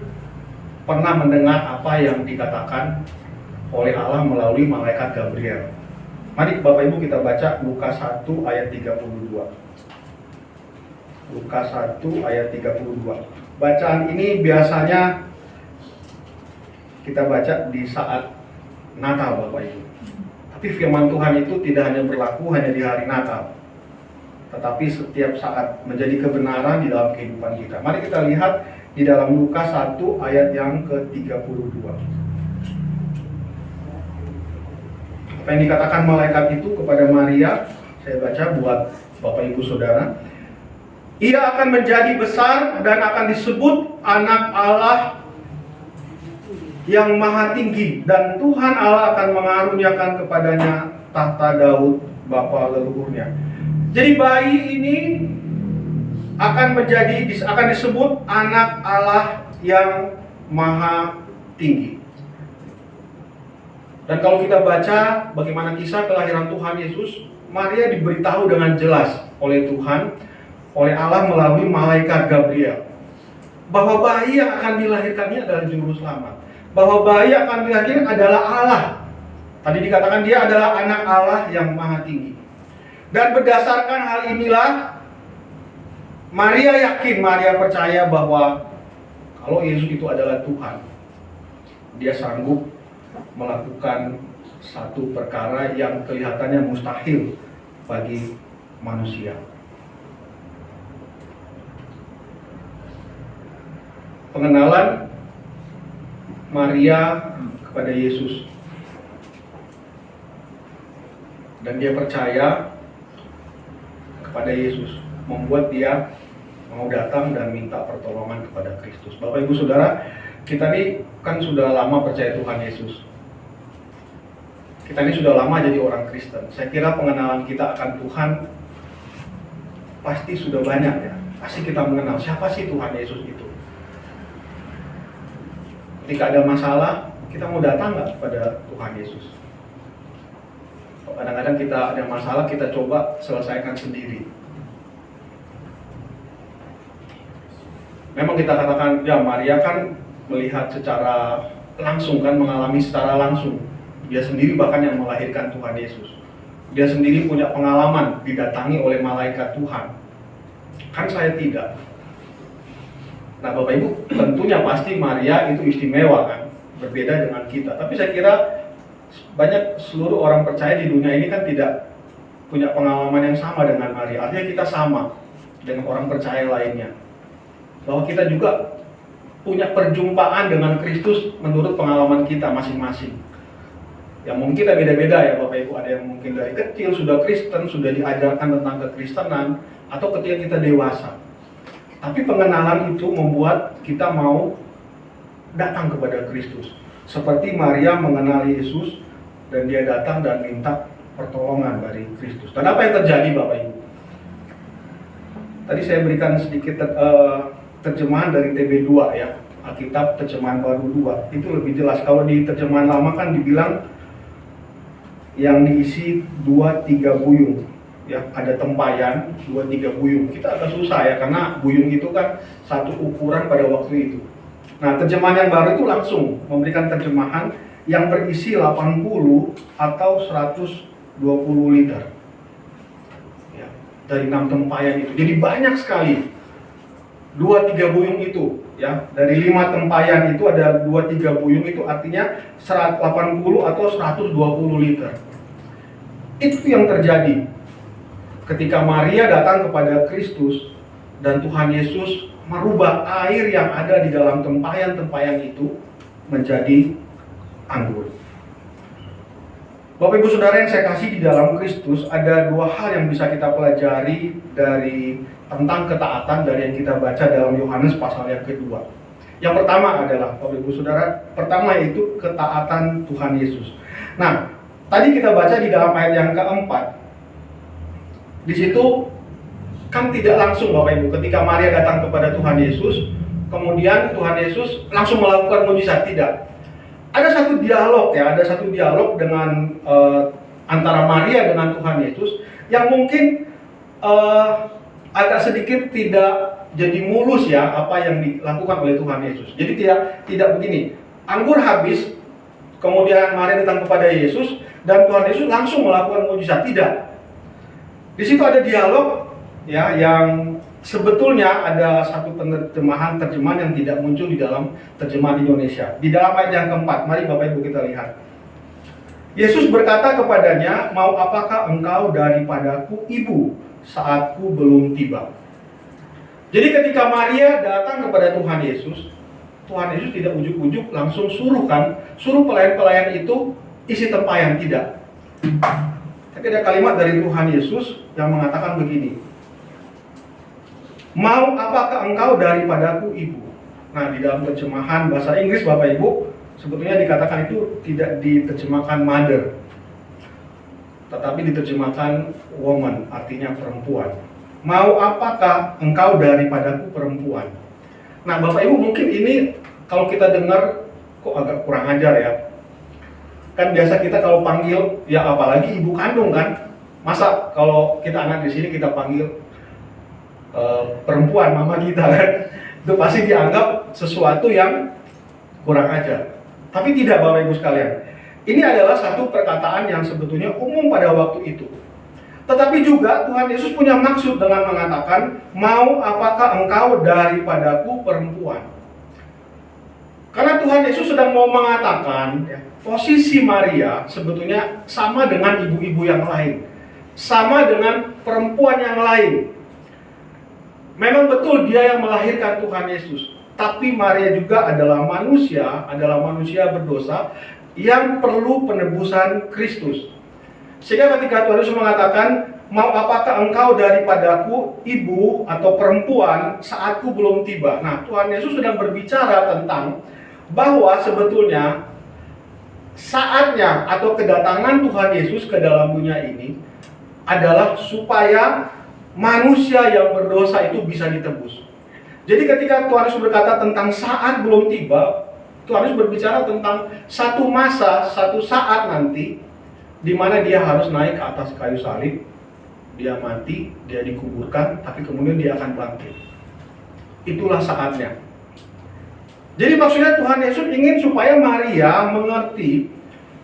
pernah mendengar apa yang dikatakan oleh Allah melalui malaikat Gabriel. Mari Bapak Ibu kita baca Lukas 1 ayat 32. Lukas 1 ayat 32. Bacaan ini biasanya kita baca di saat Natal, Bapak Ibu. Tapi firman Tuhan itu tidak hanya berlaku hanya di hari Natal, tetapi setiap saat menjadi kebenaran di dalam kehidupan kita. Mari kita lihat di dalam Lukas 1 ayat yang ke-32. Apa yang dikatakan malaikat itu kepada Maria, saya baca buat Bapak Ibu Saudara. Ia akan menjadi besar dan akan disebut anak Allah yang maha tinggi, dan Tuhan Allah akan mengaruniakan kepadanya tahta Daud bapa leluhurnya. Jadi bayi ini akan disebut anak Allah yang maha tinggi. Dan kalau kita baca bagaimana kisah kelahiran Tuhan Yesus, Maria diberitahu dengan jelas oleh Tuhan, oleh Allah melalui malaikat Gabriel, bahwa bayi yang akan dilahirkannya adalah juru selamat, bahwa bayi yang akan dilahirkan adalah Allah. Tadi dikatakan dia adalah anak Allah yang maha tinggi. Dan berdasarkan hal inilah Maria yakin, Maria percaya bahwa kalau Yesus itu adalah Tuhan, dia sanggup melakukan satu perkara yang kelihatannya mustahil bagi manusia. Pengenalan Maria kepada Yesus, dan dia percaya kepada Yesus membuat dia mau datang dan minta pertolongan kepada Kristus. Bapak Ibu Saudara, kita ini kan sudah lama percaya Tuhan Yesus. Kita ini sudah lama jadi orang Kristen. Saya kira pengenalan kita akan Tuhan pasti sudah banyak ya. Pasti kita mengenal siapa sih Tuhan Yesus itu. Ketika ada masalah, kita mau datang nggak kepada Tuhan Yesus? Kadang-kadang kita ada masalah, kita coba selesaikan sendiri. Memang kita katakan, ya Maria kan melihat secara langsung kan, mengalami secara langsung. Dia sendiri bahkan yang melahirkan Tuhan Yesus. Dia sendiri punya pengalaman didatangi oleh malaikat Tuhan. Kan saya tidak. Nah Bapak Ibu, tentunya pasti Maria itu istimewa kan, berbeda dengan kita. Tapi saya kira banyak seluruh orang percaya di dunia ini kan tidak punya pengalaman yang sama dengan Maria. Artinya kita sama dengan orang percaya lainnya, bahwa kita juga punya perjumpaan dengan Kristus menurut pengalaman kita masing-masing. Yang mungkin kita beda-beda ya Bapak Ibu. Ada yang mungkin dari kecil sudah Kristen, sudah diajarkan tentang kekristenan, atau ketika kita dewasa. Tapi pengenalan itu membuat kita mau datang kepada Kristus. Seperti Maria mengenal Yesus dan dia datang dan minta pertolongan dari Kristus. Dan apa yang terjadi Bapak Ibu? Tadi saya berikan sedikit terjemahan dari TB2 ya, Alkitab terjemahan baru 2. Itu lebih jelas. Kalau di terjemahan lama kan dibilang yang diisi 2-3 buyung. Ya, ada tempayan 2-3 buyung. Kita agak susah ya, karena buyung itu kan satu ukuran pada waktu itu. Nah, terjemahan yang baru itu langsung memberikan terjemahan yang berisi 80 atau 120 liter. Ya, dari 6 tempayan itu. Jadi banyak sekali. 2-3 buyung itu, ya. Dari 5 tempayan itu ada 2-3 buyung itu artinya 180 atau 120 liter. Itu yang terjadi ketika Maria datang kepada Kristus dan Tuhan Yesus merubah air yang ada di dalam tempayan-tempayan itu menjadi anggur. Bapak Ibu Saudara yang saya kasih di dalam Kristus, ada 2 hal yang bisa kita pelajari dari tentang ketaatan dari yang kita baca dalam Yohanes pasal yang kedua. Yang pertama adalah, Bapak Ibu Saudara, pertama itu ketaatan Tuhan Yesus. Nah, tadi kita baca di dalam ayat yang keempat. Di situ kan tidak langsung Bapak Ibu, ketika Maria datang kepada Tuhan Yesus, kemudian Tuhan Yesus langsung melakukan mujizat, tidak. Ada satu dialog ya, ada satu dialog dengan antara Maria dengan Tuhan Yesus yang mungkin agak sedikit tidak jadi mulus ya apa yang dilakukan oleh Tuhan Yesus. Jadi tidak begini. Anggur habis, kemudian Maria datang kepada Yesus dan Tuhan Yesus langsung melakukan mujizat, tidak. Di situ ada dialog ya yang sebetulnya ada satu terjemahan yang tidak muncul di dalam terjemahan Indonesia. Di dalam ayat yang keempat, mari Bapak Ibu kita lihat. Yesus berkata kepadanya, "Mau apakah engkau daripadaku, Ibu, saatku belum tiba?" Jadi ketika Maria datang kepada Tuhan Yesus tidak ujuk-ujuk langsung suruh pelayan-pelayan itu isi tempayan, tidak. Tapi ada kalimat dari Tuhan Yesus yang mengatakan begini, "Mau apakah engkau daripadaku, Ibu?" Nah, di dalam terjemahan bahasa Inggris Bapak Ibu, sebetulnya dikatakan itu tidak diterjemahkan mother, tetapi diterjemahkan woman, artinya perempuan. Mau apakah engkau daripadaku, perempuan? Nah, Bapak Ibu, mungkin ini kalau kita dengar kok agak kurang ajar ya. Kan biasa kita kalau panggil, ya apalagi ibu kandung kan. Masa kalau kita anak di sini kita panggil perempuan, mama kita kan, itu pasti dianggap sesuatu yang kurang ajar. Tapi tidak Bapak Ibu sekalian, ini adalah satu perkataan yang sebetulnya umum pada waktu itu. Tetapi juga Tuhan Yesus punya maksud dengan mengatakan, "Mau apakah engkau daripadaku, perempuan?" Karena Tuhan Yesus sedang mau mengatakan ya, posisi Maria sebetulnya sama dengan ibu-ibu yang lain, sama dengan perempuan yang lain. Memang betul dia yang melahirkan Tuhan Yesus, tapi Maria juga adalah manusia berdosa yang perlu penebusan Kristus. Sehingga ketika Tuhan Yesus mengatakan, "Mau apakah engkau daripadaku, Ibu atau perempuan, saatku belum tiba." Nah, Tuhan Yesus sedang berbicara tentang bahwa sebetulnya saatnya atau kedatangan Tuhan Yesus ke dalam dunia ini adalah supaya manusia yang berdosa itu bisa ditebus. Jadi ketika Tuhan Yesus berkata tentang saat belum tiba, Tuhan Yesus berbicara tentang satu masa, satu saat nanti di mana dia harus naik ke atas kayu salib, dia mati, dia dikuburkan, tapi kemudian dia akan bangkit. Itulah saatnya. Jadi maksudnya Tuhan Yesus ingin supaya Maria mengerti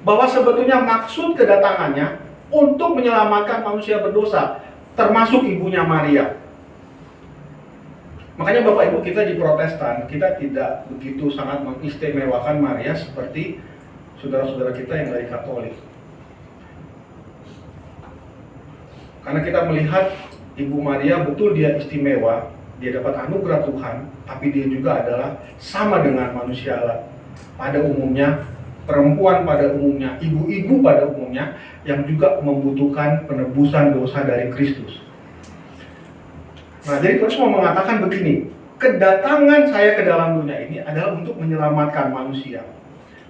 bahwa sebetulnya maksud kedatangannya untuk menyelamatkan manusia berdosa, termasuk ibunya Maria. Makanya Bapak Ibu kita di Protestan, kita tidak begitu sangat mengistimewakan Maria seperti saudara-saudara kita yang dari Katolik. Karena kita melihat Ibu Maria betul dia istimewa, dia dapat anugerah Tuhan, tapi dia juga adalah sama dengan manusia pada umumnya, perempuan pada umumnya, ibu-ibu pada umumnya, yang juga membutuhkan penebusan dosa dari Kristus. Nah, jadi Kristus mau mengatakan begini, kedatangan saya ke dalam dunia ini adalah untuk menyelamatkan manusia.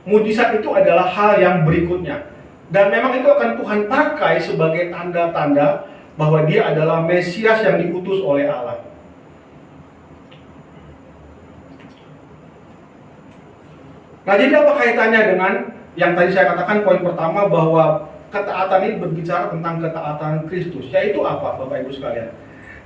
Mujizat itu adalah hal yang berikutnya. Dan memang itu akan Tuhan pakai sebagai tanda-tanda bahwa dia adalah Mesias yang diutus oleh Allah. Nah, jadi apa kaitannya dengan yang tadi saya katakan poin pertama bahwa ketaatan ini berbicara tentang ketaatan Kristus. Yaitu apa Bapak Ibu sekalian?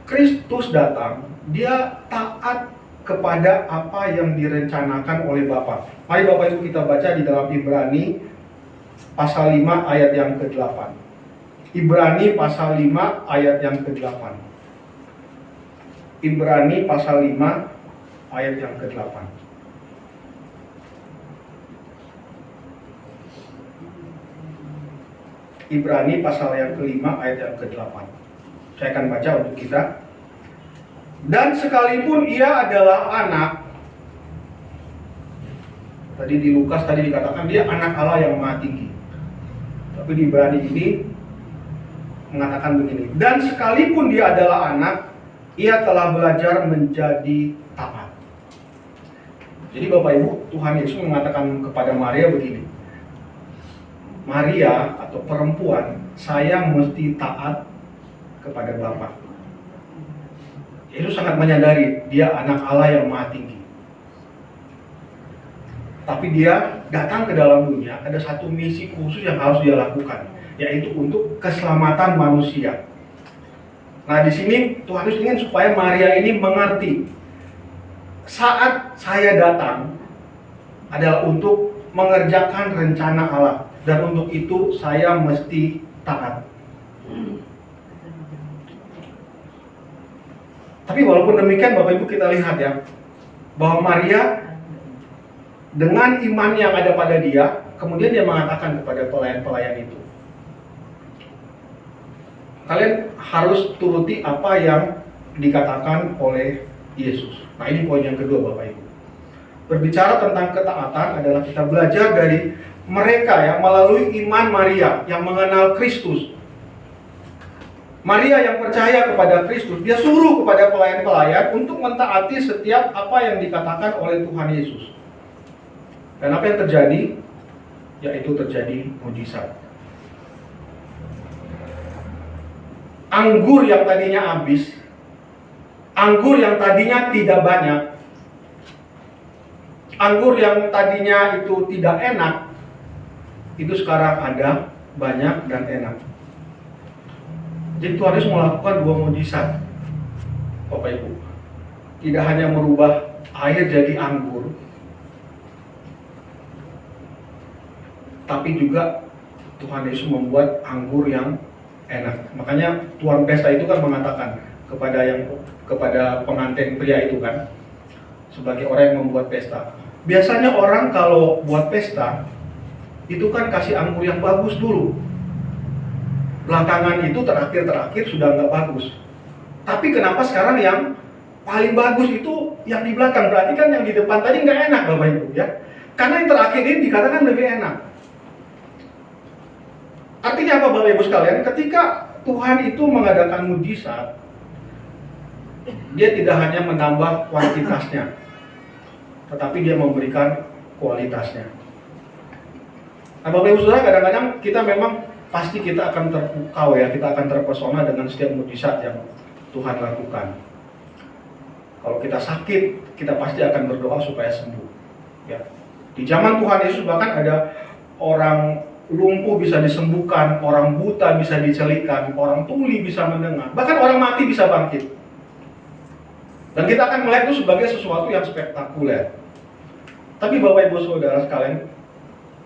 Kristus datang, dia taat kepada apa yang direncanakan oleh Bapa. Mari Bapak Ibu kita baca di dalam Ibrani pasal 5 ayat yang ke-8. Ibrani pasal 5 ayat yang ke-8. Ibrani pasal 5 ayat yang ke-8. Ibrani pasal yang ke-5 ayat yang ke-8. Saya akan baca untuk kita. Dan sekalipun ia adalah anak, tadi di Lukas tadi dikatakan dia anak Allah yang maha tinggi. Tapi di Ibrani ini mengatakan begini, dan sekalipun dia adalah anak, ia telah belajar menjadi taat. Jadi Bapak Ibu, Tuhan Yesus mengatakan kepada Maria begini, Maria atau perempuan, saya mesti taat kepada Bapa. Yesus sangat menyadari dia anak Allah yang maha tinggi. Tapi dia datang ke dalam dunia, ada satu misi khusus yang harus dia lakukan, yaitu untuk keselamatan manusia. Nah, di sini Tuhan Yesus ingin supaya Maria ini mengerti, saat saya datang adalah untuk mengerjakan rencana Allah, dan untuk itu saya mesti taat. Tapi walaupun demikian, Bapak Ibu, kita lihat ya, bahwa Maria dengan iman yang ada pada dia, kemudian dia mengatakan kepada pelayan-pelayan itu, kalian harus turuti apa yang dikatakan oleh Yesus. Nah, ini poin yang kedua, Bapak Ibu. Berbicara tentang ketaatan adalah kita belajar dari mereka yang melalui iman Maria yang mengenal Kristus. Maria yang percaya kepada Kristus, dia suruh kepada pelayan-pelayan untuk mentaati setiap apa yang dikatakan oleh Tuhan Yesus. Dan apa yang terjadi? Yaitu terjadi mujizat. Anggur yang tadinya habis, anggur yang tadinya tidak banyak, anggur yang tadinya itu tidak enak, itu sekarang ada, banyak dan enak. Jadi Tuhan Yesus melakukan dua mujizat, Bapak Ibu. Tidak hanya merubah air jadi anggur, tapi juga Tuhan Yesus membuat anggur yang enak. Makanya tuan pesta itu kan mengatakan kepada pengantin pria itu kan, sebagai orang yang membuat pesta. Biasanya orang kalau buat pesta itu kan kasih anggur yang bagus dulu. Belakangan itu terakhir sudah nggak bagus. Tapi kenapa sekarang yang paling bagus itu yang di belakang? Berarti kan yang di depan tadi nggak enak, Bapak Ibu ya. Karena yang terakhir ini dikatakan lebih enak. Artinya apa, Bapak Ibu sekalian? Ketika Tuhan itu mengadakan mujizat, dia tidak hanya menambah kuantitasnya, tetapi dia memberikan kualitasnya. Nah, Bapak Ibu Saudara, kadang-kadang kita memang pasti kita akan terpukau ya, kita akan terpesona dengan setiap mujizat yang Tuhan lakukan. Kalau kita sakit, kita pasti akan berdoa supaya sembuh. Ya. Di zaman Tuhan Yesus bahkan ada orang lumpuh bisa disembuhkan, orang buta bisa dicelikan, orang tuli bisa mendengar, bahkan orang mati bisa bangkit. Dan kita akan melihat itu sebagai sesuatu yang spektakuler. Tapi Bapak Ibu Saudara sekalian,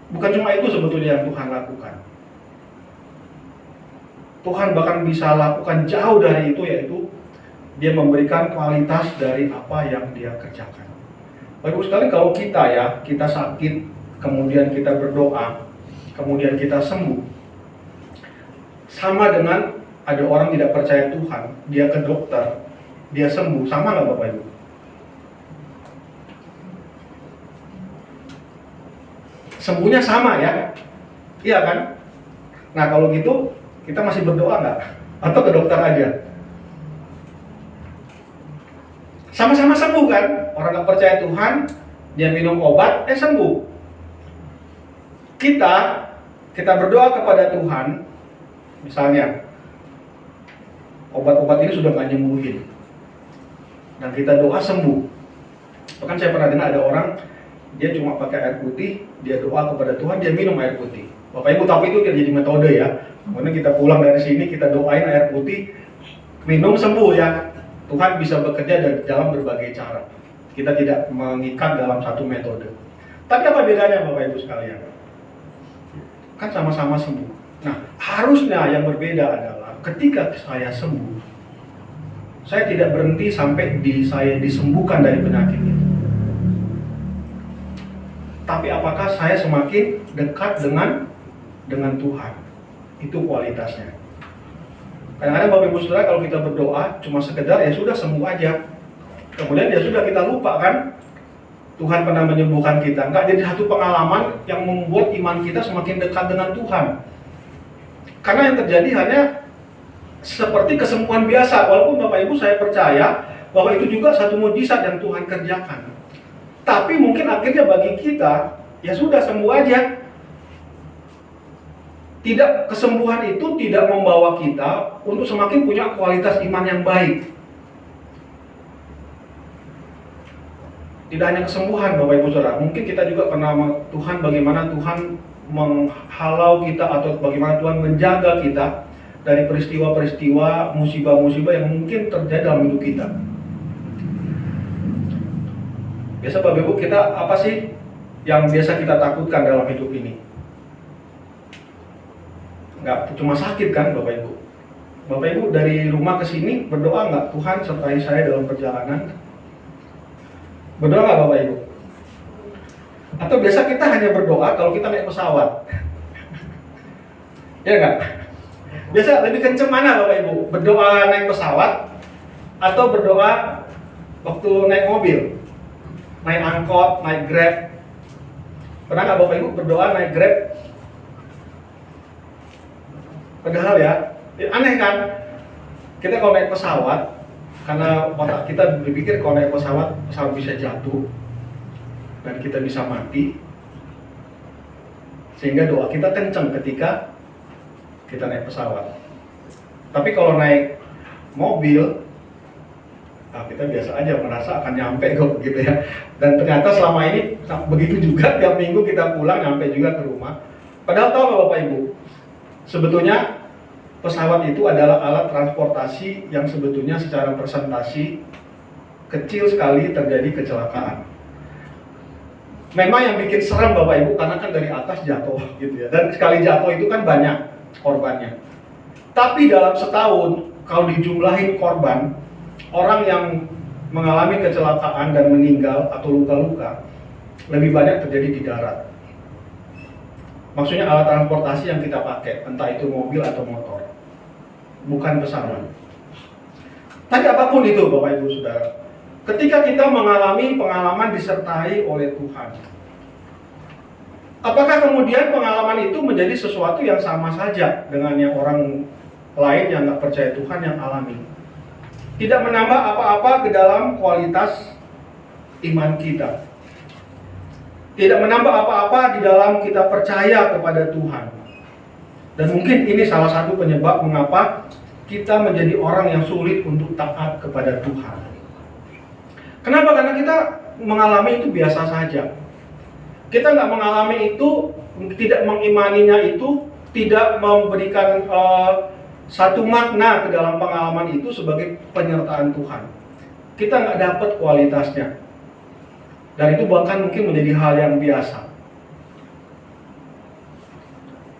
bukan cuma itu sebetulnya yang Tuhan lakukan. Tuhan bahkan bisa lakukan jauh dari itu, yaitu dia memberikan kualitas dari apa yang dia kerjakan. Bapak Ibu sekalian, kalau kita sakit, kemudian kita berdoa, kemudian kita sembuh, sama dengan ada orang tidak percaya Tuhan, dia ke dokter, dia sembuh, sama nggak Bapak Ibu? Sembuhnya sama ya, iya kan? Nah kalau gitu kita masih berdoa nggak? Atau ke dokter aja? Sama-sama sembuh kan? Orang nggak percaya Tuhan, dia minum obat, sembuh. Kita berdoa kepada Tuhan, misalnya obat-obat ini sudah nggak nyembuhin, dan kita doa sembuh. Bahkan saya pernah dengar ada orang, dia cuma pakai air putih, dia doa kepada Tuhan, dia minum air putih. Bapak Ibu tahu itu jadi metode ya. Kemudian kita pulang dari sini, kita doain air putih, minum sembuh ya. Tuhan bisa bekerja dalam berbagai cara. Kita tidak mengikat dalam satu metode. Tapi apa bedanya Bapak Ibu sekalian? Kan sama-sama sembuh. Nah, harusnya yang berbeda adalah ketika saya sembuh, saya tidak berhenti sampai saya disembuhkan dari penyakit itu. Tapi apakah saya semakin dekat dengan Tuhan? Itu kualitasnya. Kadang-kadang Bapak Ibu Saudara, kalau kita berdoa cuma sekedar ya sudah sembuh aja, kemudian ya sudah kita lupa kan Tuhan pernah menyembuhkan kita. Enggak jadi satu pengalaman yang membuat iman kita semakin dekat dengan Tuhan. Karena yang terjadi hanya seperti kesembuhan biasa. Walaupun Bapak Ibu saya percaya bahwa itu juga satu mukjizat yang Tuhan kerjakan. Tapi mungkin akhirnya bagi kita ya sudah sembuh aja. Tidak, kesembuhan itu tidak membawa kita untuk semakin punya kualitas iman yang baik. Tidak hanya kesembuhan Bapak Ibu Saudara, mungkin kita juga pernah Tuhan bagaimana Tuhan menghalau kita atau bagaimana Tuhan menjaga kita dari peristiwa-peristiwa, musibah-musibah yang mungkin terjadi dalam hidup kita. Biasa Bapak Ibu, kita apa sih yang biasa kita takutkan dalam hidup ini? Nggak cuma sakit kan Bapak Ibu. Bapak Ibu dari rumah ke sini berdoa nggak, Tuhan sertai saya dalam perjalanan? Berdoa nggak Bapak Ibu? Atau biasa kita hanya berdoa kalau kita naik pesawat? Ya nggak? Biasa lebih kenceng mana Bapak Ibu? Berdoa naik pesawat atau berdoa waktu naik mobil? Naik angkot, naik Grab? Pernah nggak Bapak Ibu berdoa naik Grab? Padahal ya aneh kan? Kita kalau naik pesawat, karena otak kita berpikir kalau naik pesawat bisa jatuh dan kita bisa mati, sehingga doa kita kenceng ketika kita naik pesawat. Tapi kalau naik mobil, kita biasa aja merasa akan nyampe kok gitu ya. Dan ternyata selama ini begitu juga, tiap minggu kita pulang nyampe juga ke rumah. Padahal tahu nggak Bapak Ibu, sebetulnya pesawat itu adalah alat transportasi yang sebetulnya secara presentasi kecil sekali terjadi kecelakaan. Memang yang bikin serem Bapak Ibu karena kan dari atas jatuh gitu ya. Dan sekali jatuh itu kan banyak korbannya. Tapi dalam setahun kalau dijumlahin korban orang yang mengalami kecelakaan dan meninggal atau luka-luka lebih banyak terjadi di darat. Maksudnya alat transportasi yang kita pakai, entah itu mobil atau motor, bukan pesawat. Tapi apapun itu Bapak Ibu Saudara, ketika kita mengalami pengalaman disertai oleh Tuhan, apakah kemudian pengalaman itu menjadi sesuatu yang sama saja dengan yang orang lain yang nggak percaya Tuhan yang alami? Tidak menambah apa-apa ke dalam kualitas iman kita. Tidak menambah apa-apa di dalam kita percaya kepada Tuhan. Dan mungkin ini salah satu penyebab mengapa kita menjadi orang yang sulit untuk taat kepada Tuhan. Kenapa? Karena kita mengalami itu biasa saja. Kita nggak mengalami itu, tidak mengimaninya itu, tidak memberikan satu makna ke dalam pengalaman itu sebagai penyertaan Tuhan. Kita nggak dapat kualitasnya. Dan itu bahkan mungkin menjadi hal yang biasa.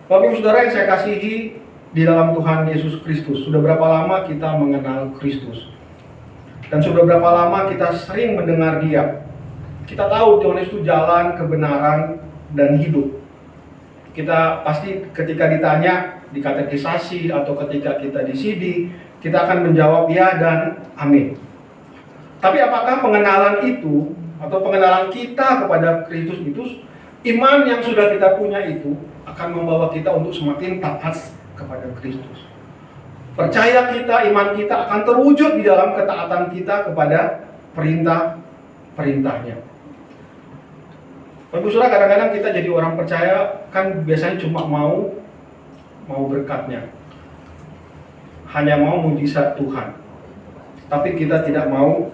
Bapak Ibu Saudara yang saya kasihi di dalam Tuhan Yesus Kristus, sudah berapa lama kita mengenal Kristus? Dan sudah berapa lama kita sering mendengar Dia? Kita tahu Tuhan Yesus itu jalan, kebenaran, dan hidup. Kita pasti ketika ditanya di katekisasi atau ketika kita di CD, kita akan menjawab ya dan amin. Tapi apakah pengenalan itu atau pengenalan kita kepada Kristus itu, iman yang sudah kita punya itu akan membawa kita untuk semakin taat kepada Kristus? Percaya kita, iman kita akan terwujud di dalam ketaatan kita kepada perintah-perintahnya. Bapak Saudara, kadang-kadang kita jadi orang percaya kan biasanya cuma mau berkatnya, hanya mau mujizat Tuhan, tapi kita tidak mau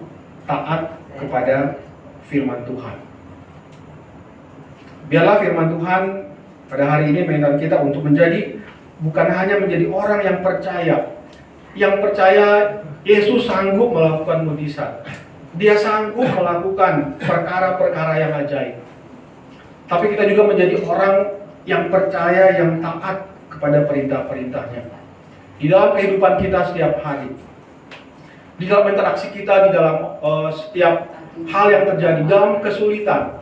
taat kepada firman Tuhan. Biarlah firman Tuhan pada hari ini mengingatkan kita untuk menjadi, bukan hanya menjadi orang yang percaya Yesus sanggup melakukan mujizat, Dia sanggup melakukan perkara-perkara yang ajaib. Tapi kita juga menjadi orang yang percaya, yang taat kepada perintah-perintahnya di dalam kehidupan kita setiap hari. di dalam interaksi kita, di dalam setiap hal yang terjadi, dalam kesulitan.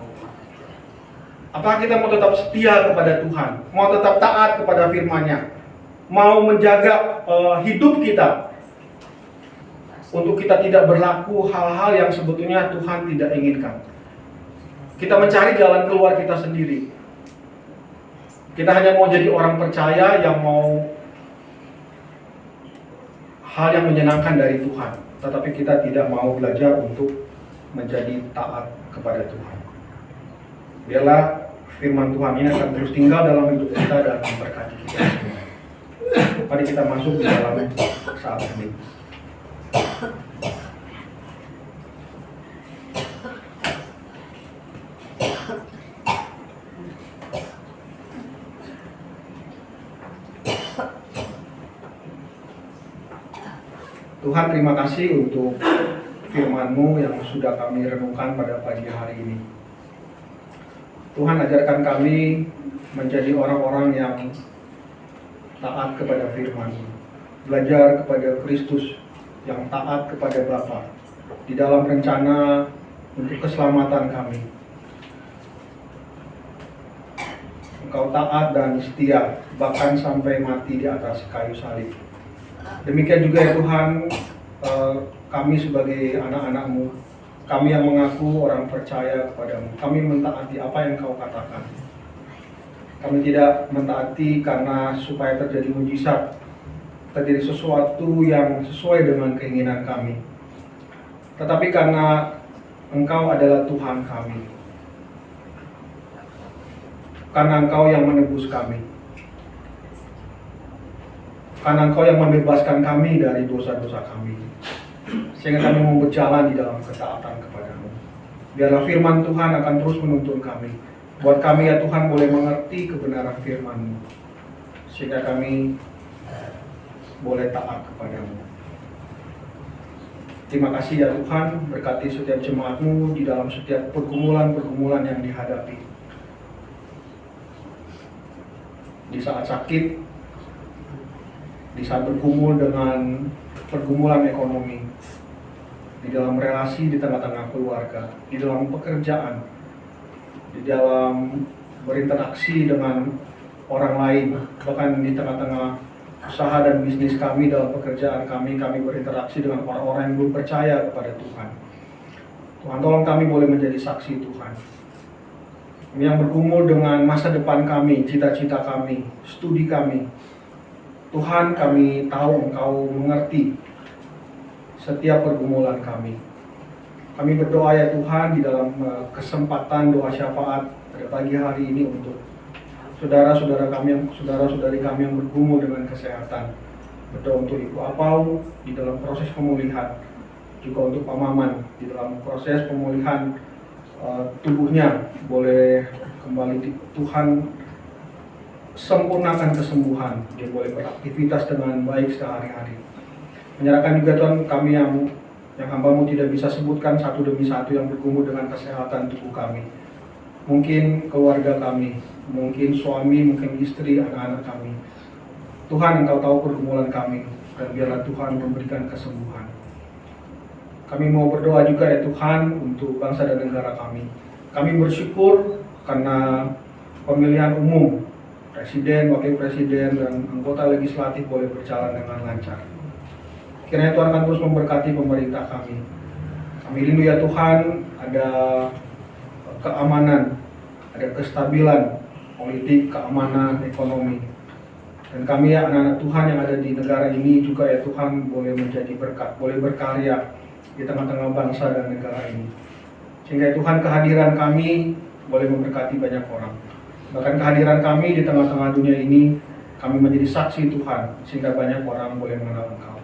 Apakah kita mau tetap setia kepada Tuhan, mau tetap taat kepada firman-Nya, mau menjaga hidup kita untuk kita tidak berlaku hal-hal yang sebetulnya Tuhan tidak inginkan. Kita mencari jalan keluar kita sendiri. Kita hanya mau jadi orang percaya yang mau hal yang menyenangkan dari Tuhan, tetapi kita tidak mau belajar untuk menjadi taat kepada Tuhan. Biarlah firman Tuhan ini akan terus tinggal dalam hidup kita dan memberkati kita semua. Mari kita masuk di dalam saat ini. Tuhan, terima kasih untuk firman-Mu yang sudah kami renungkan pada pagi hari ini. Tuhan, ajarkan kami menjadi orang-orang yang taat kepada firman-Mu, belajar kepada Kristus yang taat kepada Bapa di dalam rencana untuk keselamatan kami. Engkau taat dan setia bahkan sampai mati di atas kayu salib. Demikian juga ya Tuhan, kami sebagai anak-anak-Mu, kami yang mengaku orang percaya kepada-Mu, kami mentaati apa yang Kau katakan. Kami tidak mentaati karena supaya terjadi mujizat, terjadi sesuatu yang sesuai dengan keinginan kami, tetapi karena Engkau adalah Tuhan kami, karena Engkau yang menebus kami, karena Engkau yang membebaskan kami dari dosa-dosa kami, sehingga kami mau berjalan di dalam ketaatan kepada-Mu. Biarlah firman Tuhan akan terus menuntun kami. Buat kami ya Tuhan boleh mengerti kebenaran firman-Mu, sehingga kami boleh taat kepada-Mu. Terima kasih ya Tuhan, berkati setiap jemaat-Mu di dalam setiap pergumulan-pergumulan yang dihadapi. Di saat sakit, di saat bergumul dengan pergumulan ekonomi, di dalam relasi di tengah-tengah keluarga, di dalam pekerjaan, di dalam berinteraksi dengan orang lain, bahkan di tengah-tengah usaha dan bisnis kami, dalam pekerjaan kami berinteraksi dengan orang-orang yang belum percaya kepada Tuhan. Tuhan, tolong kami boleh menjadi saksi Tuhan, yang bergumul dengan masa depan kami, cita-cita kami, studi kami. Tuhan, kami tahu Engkau mengerti setiap pergumulan kami. Kami berdoa ya Tuhan di dalam kesempatan doa syafaat pada pagi hari ini untuk saudara-saudari kami yang bergumul dengan kesehatan. Berdoa untuk Ibu Apau di dalam proses pemulihan, juga untuk Pak Maman di dalam proses pemulihan tubuhnya boleh kembali Tuhan sempurnakan kesembuhan, dia boleh beraktivitas dengan baik sehari-hari. Menyerahkan juga Tuhan kami yang hamba-Mu tidak bisa sebutkan satu demi satu yang bergumul dengan kesehatan tubuh kami. Mungkin keluarga kami, mungkin suami, mungkin istri, anak-anak kami. Tuhan, Engkau tahu pergumulan kami, dan biarlah Tuhan memberikan kesembuhan. Kami mau berdoa juga ya Tuhan untuk bangsa dan negara kami. Kami bersyukur karena pemilihan umum, presiden, wakil presiden, dan anggota legislatif boleh berjalan dengan lancar. Kiranya Tuhan akan terus memberkati pemerintah kami. Kami rindu ya Tuhan, ada keamanan, ada kestabilan politik, keamanan, ekonomi. Dan kami ya anak-anak Tuhan yang ada di negara ini juga ya Tuhan boleh menjadi berkat, boleh berkarya di tengah-tengah bangsa dan negara ini. Sehingga Tuhan kehadiran kami boleh memberkati banyak orang. Bahkan kehadiran kami di tengah-tengah dunia ini, kami menjadi saksi Tuhan, sehingga banyak orang boleh mengenal Engkau.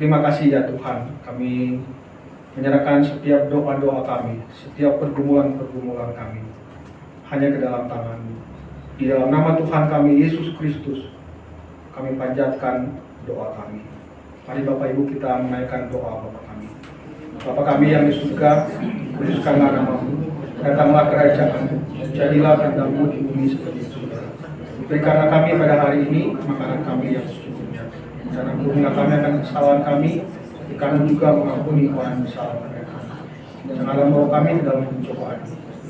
Terima kasih ya Tuhan, kami menyerahkan setiap doa-doa kami, setiap pergumulan-pergumulan kami hanya ke dalam tangan-Mu. Di dalam nama Tuhan kami, Yesus Kristus, kami panjatkan doa kami. Mari Bapak Ibu kita menaikkan doa Bapak kami. Bapa kami yang di surga, kuduskanlah nama-Mu, datanglah kerajaan-Mu, jadilah kehendak-Mu di bumi seperti di surga. Berikanlah kami pada hari ini makanan kami yang secukupnya. Dan ampunilah kami akan kesalahan kami, Berkenan juga mengampuni orang salah mereka. Janganlah membawa kami ke dalam pencobaan.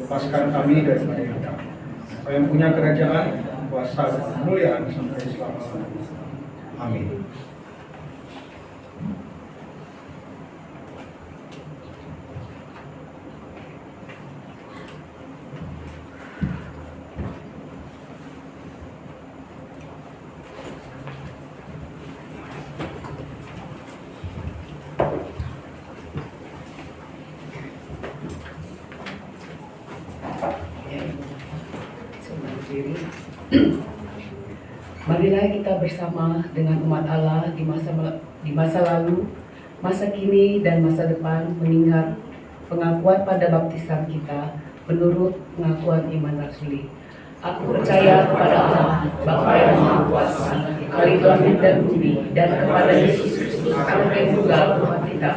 Lepaskan kami daripada yang jahat. Kau yang punya kerajaan, kuasa dan kemuliaan sampai selama-lamanya. Amin. Marilah kita bersama dengan umat Allah di masa lalu, masa kini, dan masa depan mengingat pengakuan pada baptisan kita menurut pengakuan iman rasuli. Aku percaya kepada Allah, Bapa yang Maha Kuasa, Khalik langit dan bumi, dan kepada Yesus Kristus, Anak yang tunggal Tuhan kita,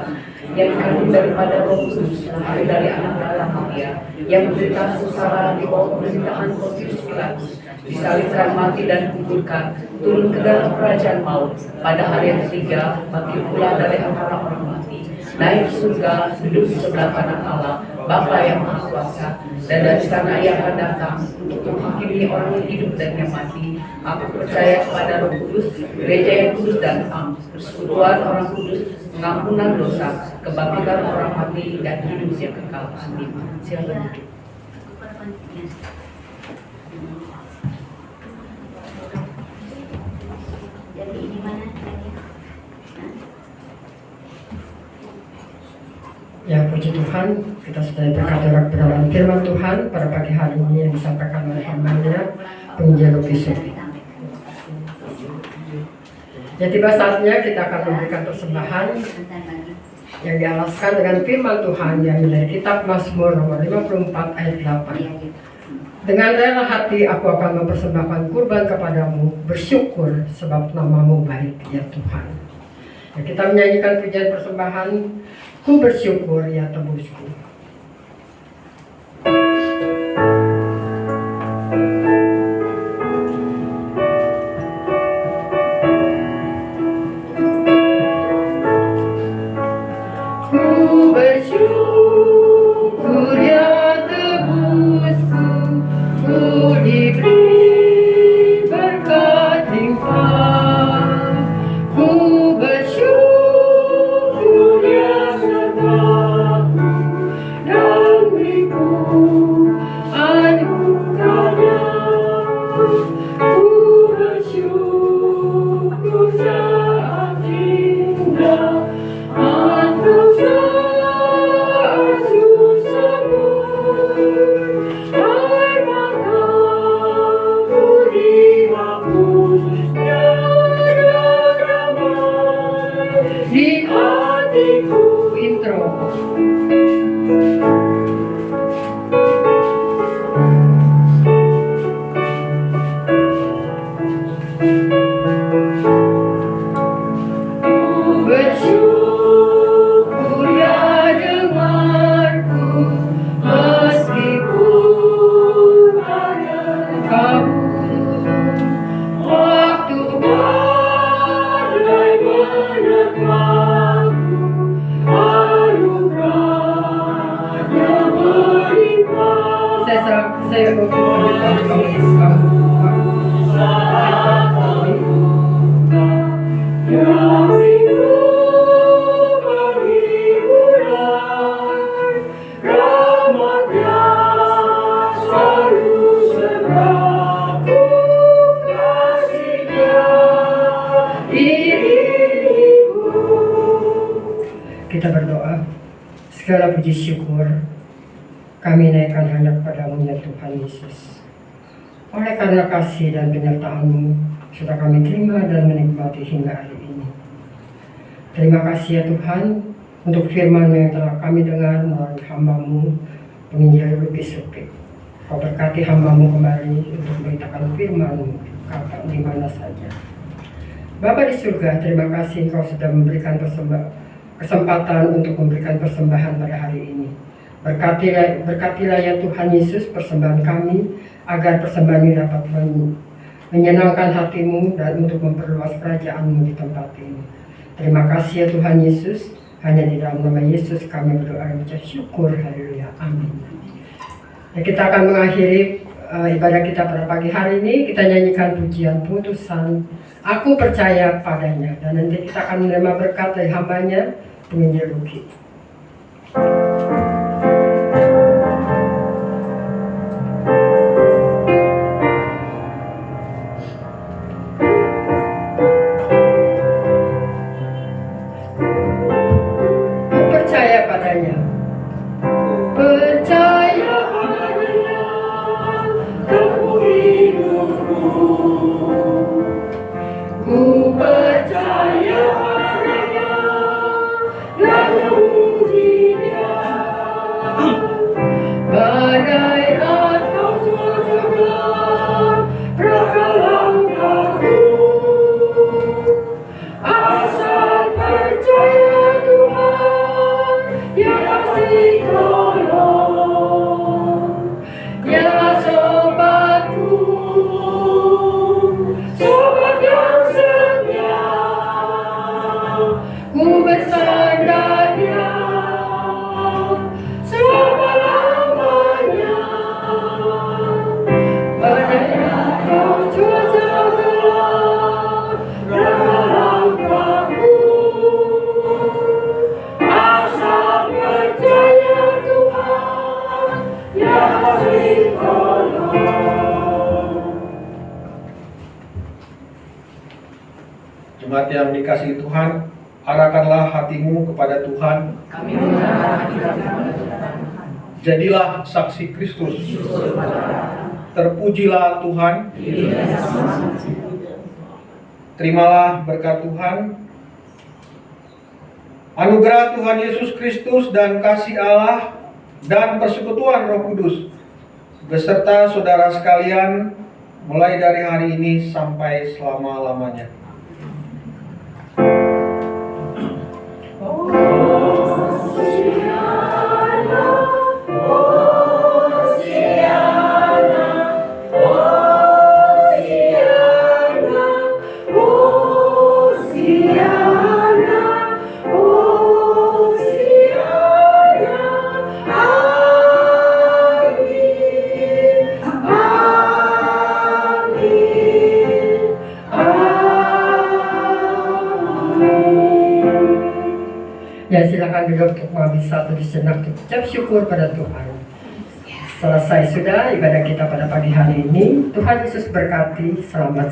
yang dikandung daripada Roh Kudus, lahir dari anak Allah Maria, yang menderita sengsara di bawah pemerintahan Pontius Pilatus, disalibkan, mati dan dikuburkan, turun ke dalam kerajaan maut, pada hari yang ketiga bangkit pula dari antara orang mati, naik ke surga, duduk di sebelah kanan Allah, Bapa yang Maha Kuasa, dan dari sana Ia akan datang untuk menghakimi orang yang hidup dan yang mati. Aku percaya kepada Roh Kudus, gereja yang kudus dan am, persekutuan orang kudus, pengampunan dosa, kebangkitan orang mati, dan hidup yang kekal. Amin. Silakan duduk. Jadi ini mana tadi? Ya, puji Tuhan, kita sudah berkati dalam firman Tuhan pada pagi hari ini yang disampaikan oleh hamba-Nya, Penginjil Lukas. Ya, tiba saatnya kita akan memberikan persembahan yang dialaskan dengan firman Tuhan yang dari kitab Mazmur nomor 54 ayat 8. Dengan rela hati aku akan mempersembahkan kurban kepadamu, bersyukur sebab namamu baik ya Tuhan. Ya, kita menyanyikan pujian persembahan, ku bersyukur ya tebusku. Ku bersyukur ya tebusku, ku diberi berkat limpah. Ku bersyukur ya sertaku dan beriku anugerahnya. Ku bersyukur saat indah atau saat susah pun, air mata ku dihapus dan damai di hatiku. Intro. Bersyukur ya dengarku, meskipun ada kabut. Waktu badai menerpaku, anugerahnya berlimpah. Saya yang rindu berhiburan, rahmatnya selalu sertaku, kasihnya diriku. Kita berdoa. Segala puji syukur kami naikkan hanya kepadamu ya Tuhan Yesus. Oleh karena kasih dan penyertaan-Mu, sudah kami terima dan menikmati hingga hari ini. Terima kasih ya Tuhan untuk firman yang telah kami dengar melalui hamba-Mu, Penginjil Lukas. Kau berkati hamba-Mu kembali untuk memberitakan firman-Mu kapan di mana saja. Bapa di surga, terima kasih Kau sudah memberikan kesempatan untuk memberikan persembahan pada hari ini. Berkatilah ya Tuhan Yesus persembahan kami, agar persembahan ini dapat menyenangkan hati-Mu dan untuk memperluas kerajaan-Mu di tempat ini. Terima kasih ya Tuhan Yesus, Hanya di dalam nama Yesus kami berdoa dan mengucap syukur. Haleluya. Amin. Ya, kita akan mengakhiri ibadah kita pada pagi hari ini. Kita nyanyikan pujian putusan Aku Percaya Padanya. Dan nanti kita akan menerima berkat dari hambanya, penginjil Luki. Percaya padanya. Percaya padanya, kamu hidupku. Ku percaya padanya, dan memuji Dia. Badai atau cuaca gelap, raga langkahku. Asal percaya Tuhan, yang pasti tolong. Ya sobatku, sobat yang setia, ku bersandar Dia selama-lamanya. Badai atau cuaca gelap, raga langkahku. Asal percaya Tuhan, yang pasti tolong. Jemaat yang dikasihi Tuhan, arahkanlah hatimu kepada Tuhan. Kami mengarahkan hati kami kepada Tuhan. Jadilah saksi Kristus. Terpujilah Tuhan. Terimalah berkat Tuhan. Anugerah Tuhan Yesus Kristus dan kasih Allah dan persekutuan Roh Kudus beserta saudara sekalian mulai dari hari ini sampai selama-lamanya. Ya, silakan duduk untuk mengambil satu sejenak untuk ucap syukur pada Tuhan. Selesai sudah ibadah kita pada pagi hari ini. Tuhan Yesus berkati. Selamat